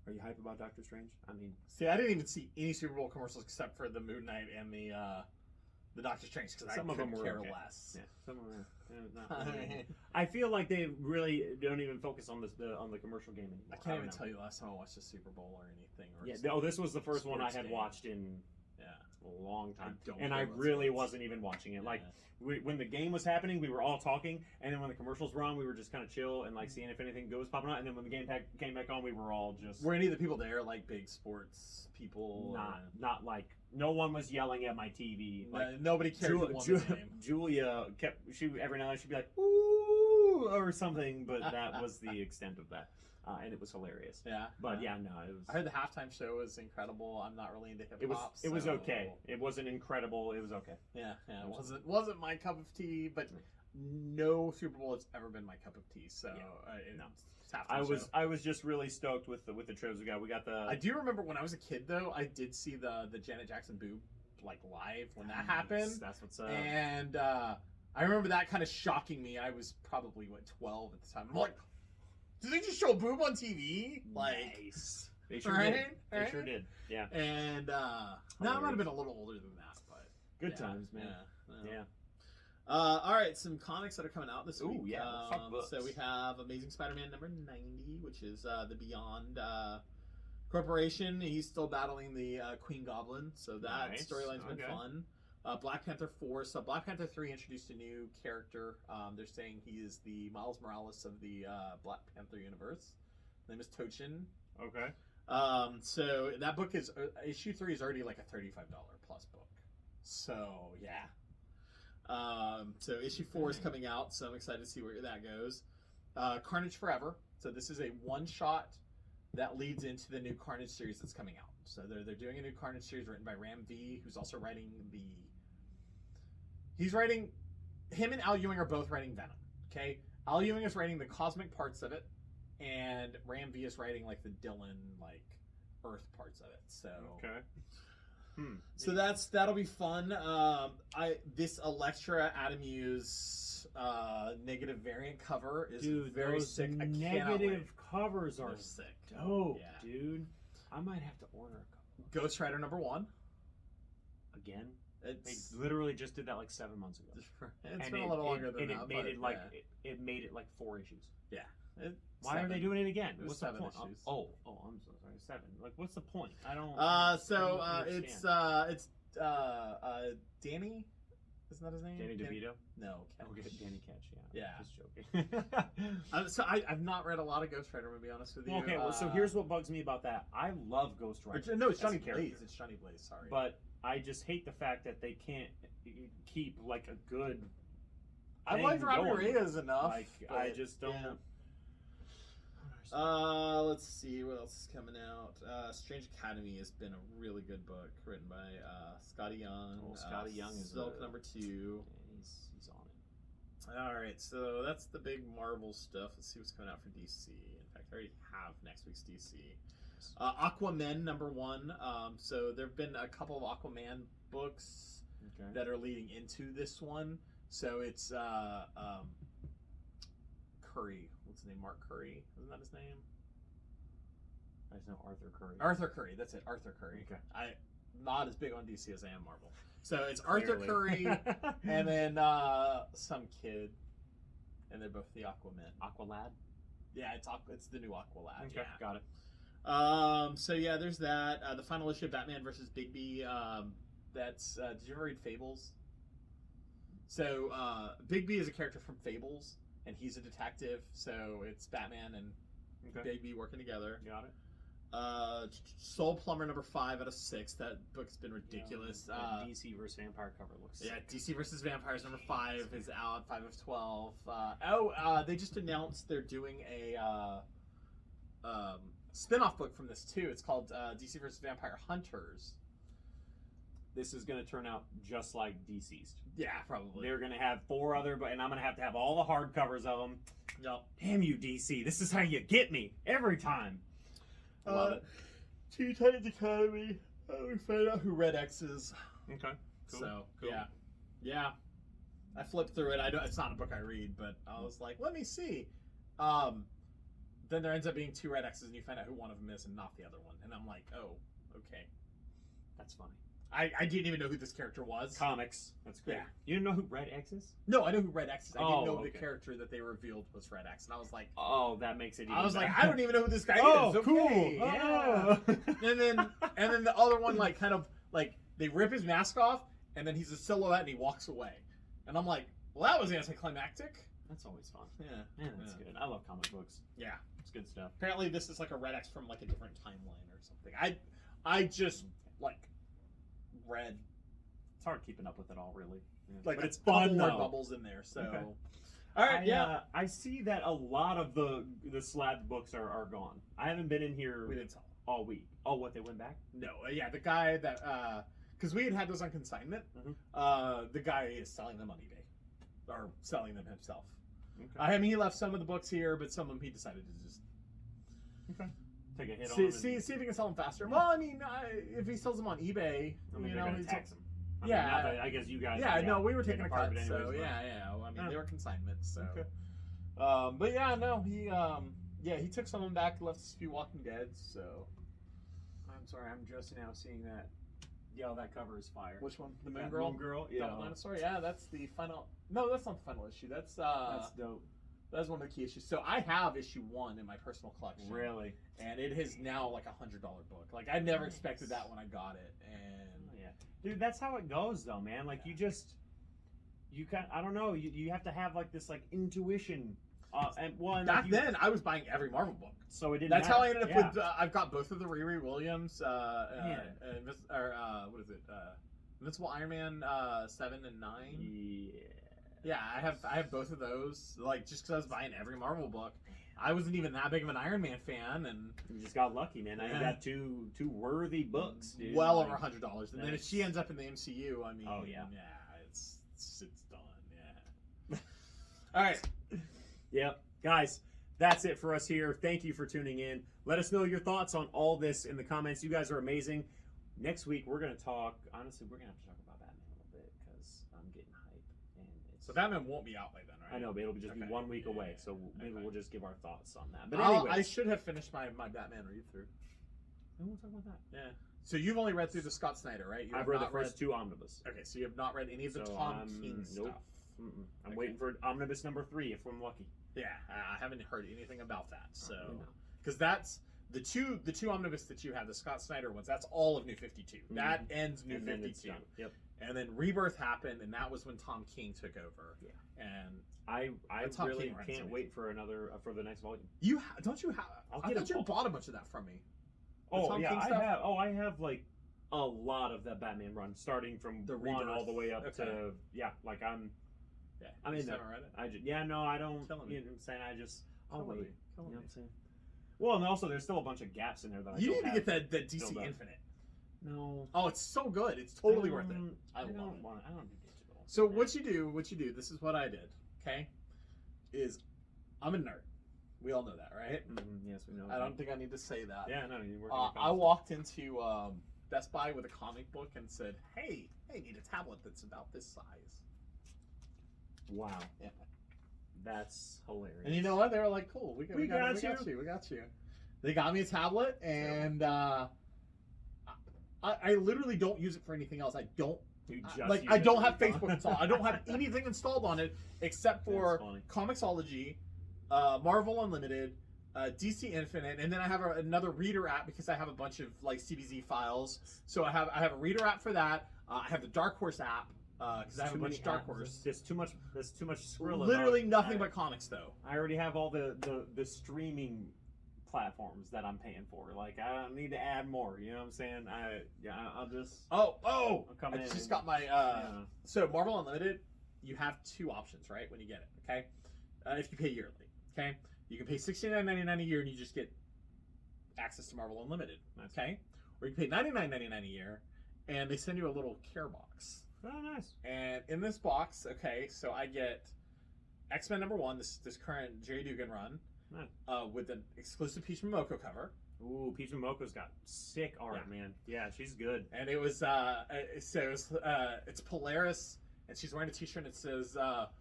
Are you hype about Doctor Strange? I mean, See, I didn't even see any Super Bowl commercials except for the Moon Knight and the Doctor Strange because I Some of them couldn't were care okay. less. yeah, some of them. Not really. I feel like they really don't even focus on the commercial game anymore. I can't even tell you the last time I watched the Super Bowl or anything. Or Yeah. Oh, this was the first one I sports had game. watched in Yeah. a long time, I don't and care I about really sports. wasn't even watching it. Like Yeah. when the game was happening, we were all talking, and then when the commercials were on, we were just kind of chill and like seeing if anything good was popping out. And then when the game came back on, we were all just Were any of the people there like big sports people? not like no one was yelling at my TV. Like Nobody cared who won the game. Julia every now and then she'd be like ooh or something, but that was the extent of that, and it was hilarious. Yeah. But yeah, no, it was. I heard the halftime show was incredible. I'm not really into hip hop. It was okay. It wasn't incredible. It was okay. Yeah, it wasn't my cup of tea, but no Super Bowl has ever been my cup of tea. So no. halftime I was just really stoked with the trailers we got. We got the. I do remember when I was a kid though. I did see the Janet Jackson boob like live when that happened, That's what's up. and I remember that kind of shocking me. I was probably 12 at the time. I'm like, did they just show a boob on TV? Like, nice. They sure right? did. They Right? sure did. Yeah. And no, I might have been a little older than that, but Good yeah, times, man. Yeah. All right, some comics that are coming out this Ooh, week. yeah, let's talk books. So we have Amazing Spider-Man number 90, which is the Beyond Corporation. He's still battling the Queen Goblin, so that Nice. storyline's been Okay. fun. Black Panther 4. So Black Panther 3 introduced a new character. They're saying he is the Miles Morales of the Black Panther universe. His name is Tochin. Okay. So that book is issue 3 is already like a $35 plus book. So yeah. So issue 4 is coming out, so I'm excited to see where that goes. Carnage Forever. So this is a one shot that leads into the new Carnage series that's coming out. So they're doing a new Carnage series written by Ram V, who's also writing him and Al Ewing are both writing Venom. Okay, Al Ewing is writing the cosmic parts of it, and Ram V is writing like the Dylan like Earth parts of it. So Okay. so that'll be fun. This Elektra Adamus negative variant cover is very those sick. I cannot negative wait. covers are They're sick. dope, Yeah. dude. I might have to order a couple Ghost Rider number 1. again. They It's literally just did that like 7 months ago. it's been a little longer than that. It made but, it like yeah. it made it like 4 issues. It- Why are they 7. doing it again? It was What's the 7 point? issues. Oh, I'm so sorry. 7. Like, what's the point? I don't. So I don't it's understand. Danny. Isn't that his name? Danny DeVito. No. Okay, Cash. Danny Cates. Yeah. Just joking. So I've not read a lot of Ghost Rider, to be honest with you. Okay, well, so here's what bugs me about that. I love Ghost Rider. No, it's as a Johnny character. Blaze. It's Johnny Blaze. Sorry. But I just hate the fact that they can't keep like a good I thing like Robbie going. Reyes enough. Like, but, I just don't. yeah. Let's see what else is coming out. Strange Academy has been a really good book written by Scotty Young. Well, Scotty Young is Silk a- #2. Yeah, he's on it. All right, so that's the big Marvel stuff. Let's see what's coming out for DC. In fact, I already have next week's DC. Aquaman #1. So there have been a couple of Aquaman books Okay. that are leading into this one. So it's Curry. What's his name? Mark Curry. Isn't that his name? I just know Arthur Curry. Arthur Curry. That's it. Arthur Curry. Okay. I'm not as big on DC as I am Marvel. So it's Arthur Clearly. Curry and then some kid, and they're both the Aquaman. Aqualad. Yeah, it's the new Aqualad. Okay, Yeah. got it. So yeah, there's that. The final issue of Batman versus Bigby. That's did you ever read Fables? So Bigby is a character from Fables, and he's a detective. So it's Batman and Okay. Bigby working together. Got it. Soul Plumber #5 out of 6. That book's been ridiculous. That DC versus Vampire cover looks. Yeah, sick. DC vs. Vampires #5 is out, 5 of 12. They just announced they're doing a spin-off book from this too. It's called DC vs. Vampire Hunters. This is going to turn out just like DC's. Yeah, probably. They're going to have 4 other, and I'm going to have all the hardcovers of them. Yep. Damn you, DC! This is how you get me every time. Love it. Teen Titans Academy. We find out who Red X is. Okay. Cool. So Cool. yeah. I flipped through it. It's not a book I read, but I was like, let me see. Then there ends up being 2 Red X's, and you find out who one of them is and not the other one. And I'm like, oh, okay. That's funny. I didn't even know who this character was. Comics. That's great. Yeah. You didn't know who Red X is? No, I know who Red X is. I didn't know okay. the character that they revealed was Red X, and I was like, Oh, that makes it. Even I was like, better. I don't even know who this guy Oh, is. Okay, cool. yeah. Oh. and then the other one, like, kind of like they rip his mask off, and then he's a silhouette, and he walks away, and I'm like, well, that was anticlimactic. That's always fun. Yeah, Yeah, that's good. I love comic books. Yeah. It's good stuff. Apparently, this is like a Red X from like a different timeline or something. I just like read It's hard keeping up with it all, really. Yeah. like but a it's fun couple more though. bubbles in there. So, Okay. all right, I see that a lot of the slab books are gone. I haven't been in here we didn't sell. all week. Oh, what, they went back? No, yeah, the guy that because we had those on consignment. The guy is selling them on eBay or selling them himself. Okay. I mean, he left some of the books here, but some of them he decided to just Take a hit on see, them. see if he can sell them faster. Well, I mean, if he sells them on eBay, I mean, you they're know, gonna he's tax them. Yeah. not that- I guess you guys. yeah, no, we were taking taking a part cut, of it so anyways, yeah. I mean, Yeah. they were consignments, so. Okay. But yeah, no, he took some of them back, left us a few Walking Dead, so. I'm sorry, I'm just now seeing that. Yo, that cover is fire. Which one? The Moon That Girl? Moon Girl? Yeah. Double Dinosaur? Yeah, that's the final. No, that's not the final issue. That's dope. that's one of the key issues. So I have issue 1 in my personal collection. Really? And it is now like $100 book. Like I never Nice. expected that when I got it, and Oh, yeah. Dude, that's how it goes, though, man. Like, I don't know, you have to have, like, this, like, intuition. And one. back then I was buying every Marvel book. So it didn't That's matter. how I ended up Yeah. with. I've got both of the Riri Williams. Man. What is it? Invincible Iron Man 7 and 9. Yeah. Yeah, I have both of those. Like just because I was buying every Marvel book, I wasn't even that big of an Iron Man fan, and You just got lucky, man. Now you Yeah. got two worthy books, dude. well Like, over $100. And then if Nice. she ends up in the MCU, I mean, Oh, yeah. it's done. Yeah. All right. Yep. Guys, that's it for us here. Thank you for tuning in. Let us know your thoughts on all this in the comments. You guys are amazing. Next week, we're going to talk, honestly, we're going to have to talk about Batman a little bit because I'm getting hype. And it's, So Batman won't be out by then, right? I know, but it'll just be Okay. 1 week Yeah, away. So maybe okay. we'll just give our thoughts on that. But I anyway, should have finished my Batman read through. we'll talk about that. Yeah. So you've only read through the Scott Snyder, right? You I've have read the not first 2 omnibus. Okay, so you have not read any of the So Tom I'm- King nope. stuff. I'm Okay. waiting for omnibus number 3 if I'm lucky. Yeah, I haven't heard anything about that. So, Probably not. because that's the two omnibus that you have, the Scott Snyder ones. That's all of New 52. That ends New And then it's 52. done. Yep. And then Rebirth happened, and that was when Tom King took over. Yeah. And I That's Tom really King runs can't amazing. wait for for the next volume. don't you have? I'll I get thought it. you bought a bunch of that from me. The Oh Tom yeah, King I stuff? have. Oh, I have like a lot of that Batman run, starting from The 1 all Rebirth. the way up Okay. to like I'm. Yeah. I mean, You just haven't read it? No, I don't. Killing me. You know what I'm saying? I'll Killing wait. me. You Killing know me. what I'm saying? Well, and also there's still a bunch of gaps in there that I You don't need to have get that DC filled up. Infinite. No. Oh, it's so good. It's totally worth it. I I love don't it. want. I don't do digital. So what you do, this is what I did, okay? Is I'm a nerd. We all know that, right? Yes, we know. I don't think I need to say that. Yeah, no, you work. I walked into Best Buy with a comic book and said, hey, I need a tablet that's about this size. Wow. Yeah. That's hilarious. And you know what? They were like, cool, we got you. They got me a tablet, and I literally don't use it for anything else. I don't You just like. use I it don't for have fun. Facebook installed. I don't have anything installed on it except for That's funny. Comixology, Marvel Unlimited, DC Infinite, and then I have another reader app because I have a bunch of like CBZ files. So I have a reader app for that. I have the Dark Horse app because I have a bunch of Dark Horse. There's too much. There's too much Skrilla. Literally nothing but comics though. I already have all the streaming platforms that I'm paying for. Like I don't need to add more. You know what I'm saying? I'll just. I'll come I in just and- got my yeah. So Marvel Unlimited, you have two options, right? When you get it, okay? If you pay yearly, okay? You can pay $69.99 a year and you just get access to Marvel Unlimited, Nice. okay? Or you pay $99.99 a year and they send you a little care box. Oh, nice. And in this box, okay, so I get X-Men #1, this current Jerry Dugan run, Nice. with an exclusive Peach Momoko cover. Ooh, Peach Momoko's got sick art, Yeah. man. Yeah, she's good. And it was it's Polaris, and she's wearing a T-shirt and it says what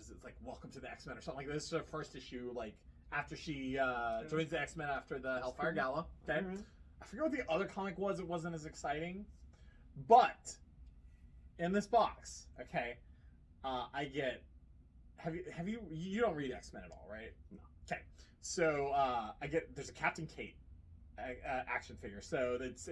is it? It's like "Welcome to the X-Men" or something like this. This is her first issue, like after she joins the X-Men after the Hellfire cool. Gala. Okay, All right. I forget what the other comic was. It wasn't as exciting, but in this box, okay, I get. Have you don't read X-Men at all, right? No. Okay, so there's a Captain Kate action figure. So it's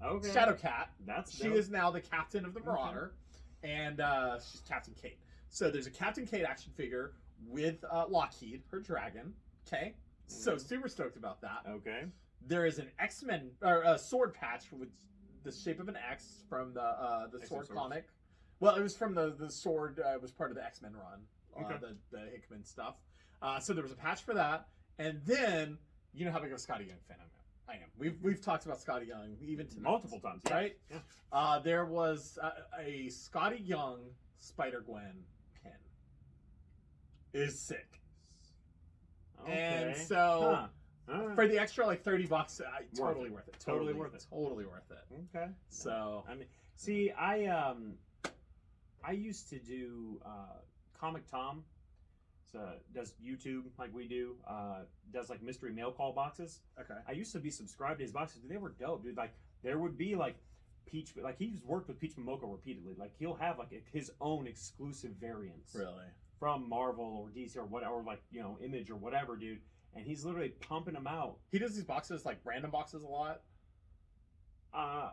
Okay. Shadowcat. That's She dope. is now the captain of the Marauder, and she's Captain Kate. So there's a Captain Kate action figure with Lockheed, her dragon. Okay, so super stoked about that. Okay. There is an X-Men or a sword patch with the shape of an X from the sword Swords. comic. Well, it was from the sword. It was part of the X-Men run, Okay. the Hickman stuff. So there was a patch for that, and then you know how big of a Scotty Young fan I am. We've talked about Scotty Young even tonight. Multiple times, yeah. right? Yeah. There was a Scotty Young Spider-Gwen pin. Is sick, Okay. and so All right. for the extra like $30, totally it. worth it. Totally worth it. Totally worth it. Okay. So I mean, see, I used to do Comic Tom. So does YouTube like we do. Does like mystery mail call boxes. okay. I used to be subscribed to his boxes. Dude, they were dope, dude. Like there would be like Peach, like he's worked with Peach Momoko repeatedly. Like he'll have like his own exclusive variants Really? from Marvel or DC or whatever, or like Image or whatever, dude. And he's literally pumping them out. He does these boxes like random boxes a lot. I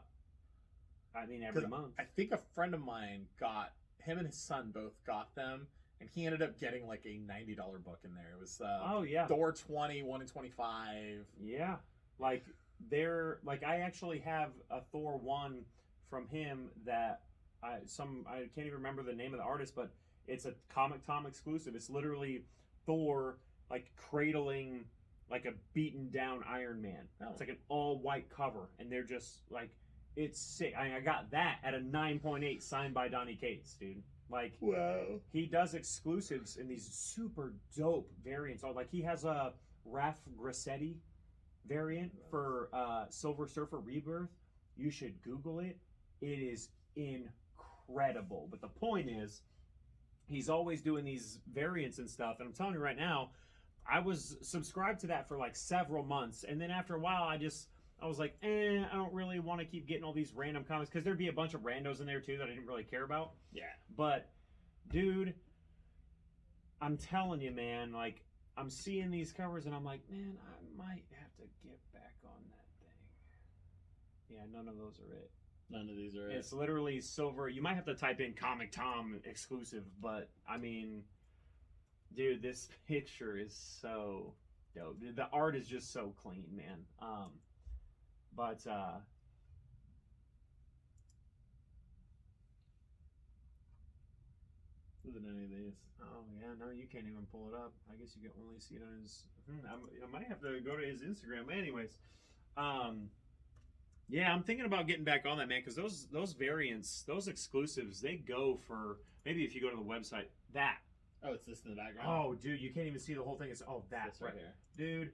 mean every 'Cause month. I think a friend of mine got him and his son both got them, and he ended up getting like a $90 book in there. It was Oh yeah. Thor 20, 1 in 25. Yeah, like I actually have a Thor 1 from him that I can't even remember the name of the artist, but it's a Comic Tom exclusive. It's literally Thor like cradling like a beaten down Iron Man. Oh. It's like an all white cover, and they're just like it's sick. I got that at a 9.8 signed by Donny Cates, dude. Like Wow. he does exclusives in these super dope variants. Like he has a Raph Grassetti variant for Silver Surfer Rebirth. You should Google it. It is incredible. But the point is, he's always doing these variants and stuff. And I'm telling you right now, I was subscribed to that for like several months. And then after a while, I was like, I don't really want to keep getting all these random comics because there'd be a bunch of randos in there too that I didn't really care about. Yeah. But, dude, I'm telling you, man, like, I'm seeing these covers and I'm like, man, I might have to get back on that thing. Yeah, none of those are it. None of these are It's literally silver. You might have to type in Comic Tom exclusive, but, I mean, dude, this picture is so dope. The art is just so clean, man. But than any of these. Oh yeah, no, you can't even pull it up. I guess you can only see it on his. I might have to go to his Instagram. Anyways, yeah, I'm thinking about getting back on that, man, because those variants, those exclusives, they go for maybe if you go to the website that. Oh, it's this in the background. Oh, dude, you can't even see the whole thing. It's that's This right here. dude.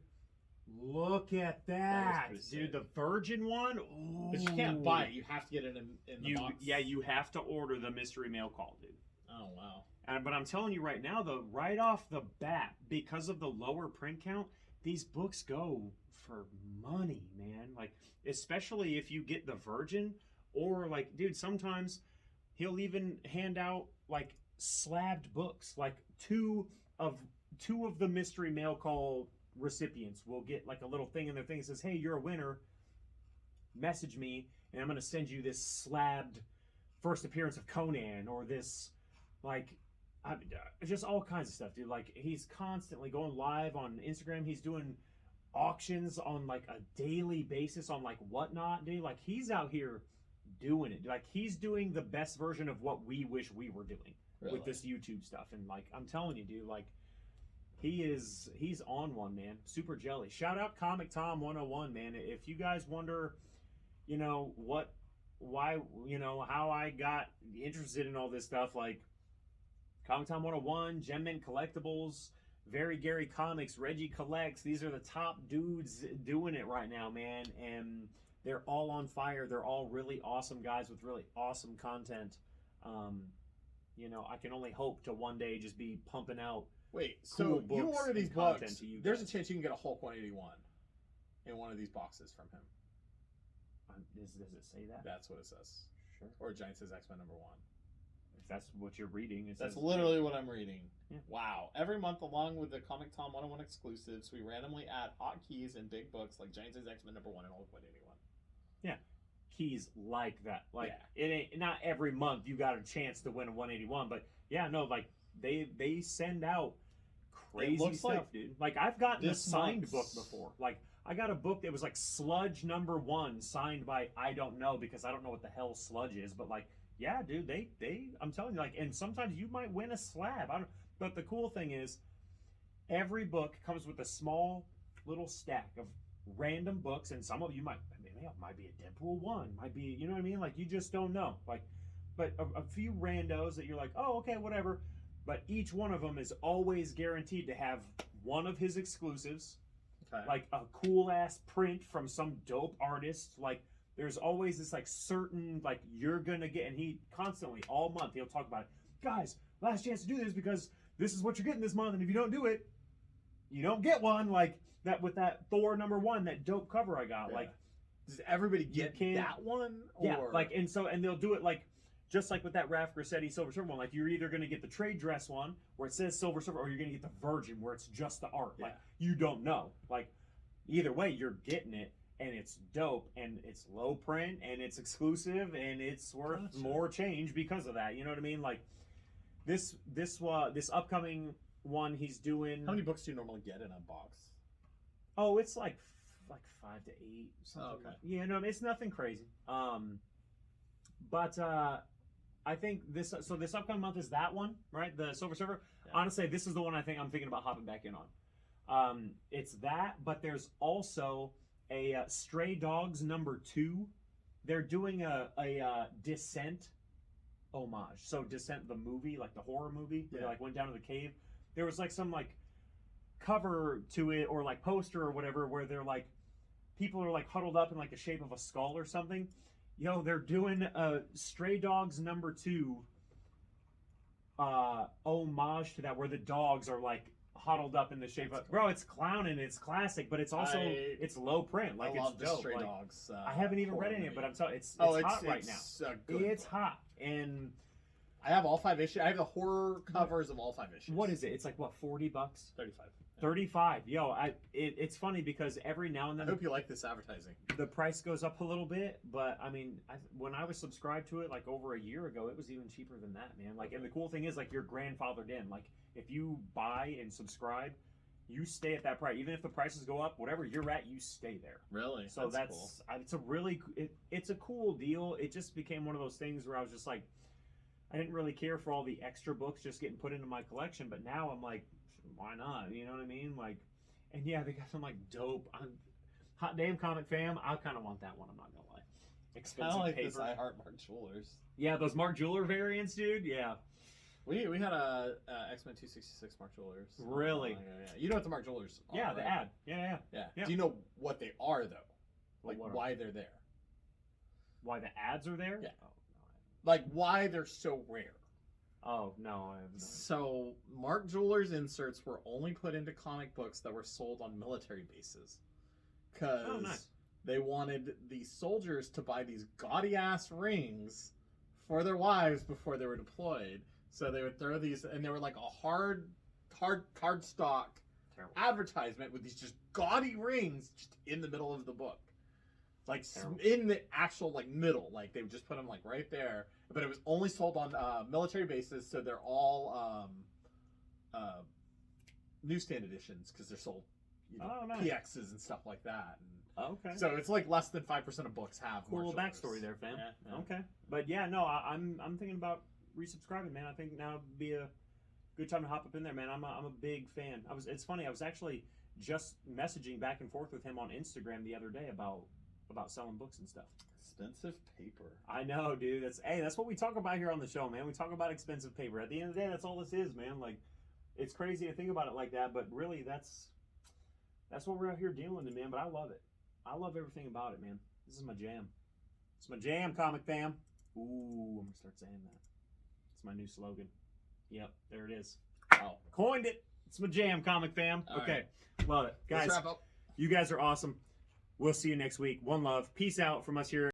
Look at that, pretty dude. sick. The Virgin one. Ooh. But you can't buy it. You have to get it in the box. Yeah, you have to order the mystery mail call, dude. Oh wow. But I'm telling you right now, though, right off the bat, because of the lower print count, these books go for money, man. Like, especially if you get the Virgin, or like, dude, sometimes he'll even hand out like slabbed books. Like two of the mystery mail call recipients will get like a little thing in their thing that says, "Hey, you're a winner. Message me, and I'm going to send you this slabbed first appearance of Conan, or this like." Just all kinds of stuff, dude. Like, he's constantly going live on Instagram. He's doing auctions on like a daily basis on like whatnot, dude. Like, he's out here doing it. Like, he's doing the best version of what we wish we were doing with this YouTube stuff. And like, I'm telling you, dude, like, he's on one, man. Super jelly. Shout out Comic Tom 101, man. If you guys wonder, you know, why, you know, how I got interested in all this stuff, like, Comic Tom 101, Gem Men Collectibles, Very Gary Comics, Reggie Collects. These are the top dudes doing it right now, man. And they're all on fire. They're all really awesome guys with really awesome content. You know, I can only hope to one day just be pumping out. Wait, cool so you books order these and content books, to you there's a guys. chance you can get a Hulk 181 in one of these boxes from him. Does it say that? That's what it says. Sure. Or Giant says X-Men #1. If that's what you're reading, it That's says, literally what I'm reading. Yeah. Wow. Every month, along with the Comic Tom 101 exclusives, we randomly add hotkeys and big books like Giant says X-Men #1 and Hulk 181. keys like that. Like, Yeah. it ain't not every month you got a chance to win a 181, but yeah, no, like they send out crazy looks stuff, like dude. Like, I've gotten a this signed month's- book before. Like, I got a book that was like Sludge #1 signed by I don't know, because I don't know what the hell Sludge is, but like, yeah, dude, they I'm telling you, like, and sometimes you might win a slab. But the cool thing is every book comes with a small little stack of random books, and some of you might be a Deadpool 1, might be, you know what I mean? Like, you just don't know. Like, but a few randos that you're like, oh, okay, whatever. But each one of them is always guaranteed to have one of his exclusives, Okay. like a cool ass print from some dope artist. Like, there's always this like certain, like, you're gonna get, and he constantly all month he'll talk about it. Guys, last chance to do this because this is what you're getting this month, and if you don't do it, you don't get one. Like that with that Thor #1, that dope cover I got. Yeah. Like, does everybody you get can't- that one? Or... yeah, like, and they'll do it like just like with that Raph Grassetti Silver Surfer one. Like, you're either gonna get the trade dress one where it says Silver Surfer, or you're gonna get the Virgin where it's just the art. Like, you don't know. Like, either way, you're getting it, and it's dope, and it's low print, and it's exclusive, and it's worth Gotcha. more change because of that. You know what I mean? Like, this upcoming one he's doing. How many books do you normally get in a box? Oh, it's like 5 to 8. Something. Oh, okay. Yeah, no, it's nothing crazy. But I think this upcoming month is that one, right? The Silver Surfer. Yeah. Honestly, this is the one I'm thinking about hopping back in on. It's that, but there's also a Stray Dogs #2. They're doing a Descent homage. So Descent, the movie, like the horror movie, where they Yeah. like went down to the cave. There was like some like cover to it, or like poster or whatever, where they're like people are like huddled up in like the shape of a skull or something. Yo, they're doing a Stray Dogs #2 homage to that, where the dogs are like huddled up in the shape of, bro, it's clowning, it's classic, but it's also it's low print, like, I love it's the dope. Stray Like, Dogs. I haven't even horror read any of it, movie. but I'm telling you, it's it's hot right now. a good It's book. hot. And I have all 5 issues. I have the horror covers of all 5 issues. what is it? It's like, what, $40? 35. Yeah. 35. Yo, it's funny because every now and I then hope you like this advertising. the price goes up a little bit, but I mean, when I was subscribed to it like over a year ago, it was even cheaper than that, man. Like, and the cool thing is, like, you're grandfathered in. Like, if you buy and subscribe, you stay at that price. Even if the prices go up, whatever you're at, you stay there. Really? So that's cool. it's a really it's a cool deal. It just became one of those things where I was just like, I didn't really care for all the extra books just getting put into my collection, but now I'm like, why not? You know what I mean? Like, and yeah, they got some like dope. Hot damn comic fam. I kind of want that one. I'm not gonna lie. I Expensive like paper. this I Heart Mark Jewelers. Yeah, those Mark Jeweler variants, dude. Yeah. We had a X-Men 266 Mark Jewelers. Really? Yeah. You know what the Mark Jewelers are, Yeah, the right? ad. Yeah. Yeah. Do you know what they are though? Like What are why they're there? Why the ads are there? Yeah. Like why they're so rare. Oh no, I have no. So Mark Jewelers inserts were only put into comic books that were sold on military bases, because Oh, nice. they wanted the soldiers to buy these gaudy ass rings for their wives before they were deployed. So they would throw these, and they were like a hard cardstock Terrible. advertisement with these just gaudy rings just in the middle of the book, like Terrible. in the actual like middle. Like they would just put them like right there, but it was only sold on military bases, so they're all newsstand editions because they're sold, Oh, nice. PXs and stuff like that. And Okay. so it's like less than 5% of books have Cool little Mark backstory Jewelers. there, fam. Yeah. Okay, but yeah, no, I'm thinking about resubscribing, man. I think now would be a good time to hop up in there, man. I'm a big fan. It's funny. I was actually just messaging back and forth with him on Instagram the other day about selling books and stuff. Expensive paper. I know, dude. That's what we talk about here on the show, man. We talk about expensive paper. At the end of the day, that's all this is, man. Like, it's crazy to think about it like that, but really, that's what we're out here dealing with, man. But I love it. I love everything about it, man. This is my jam. It's my jam, comic fam. Ooh, I'm gonna start saying that. It's my new slogan. Yep, there it is. Wow. Coined it. It's my jam, comic fam. All Okay, love it, guys. Let's wrap up. You guys are awesome. We'll see you next week. One love. Peace out from us here.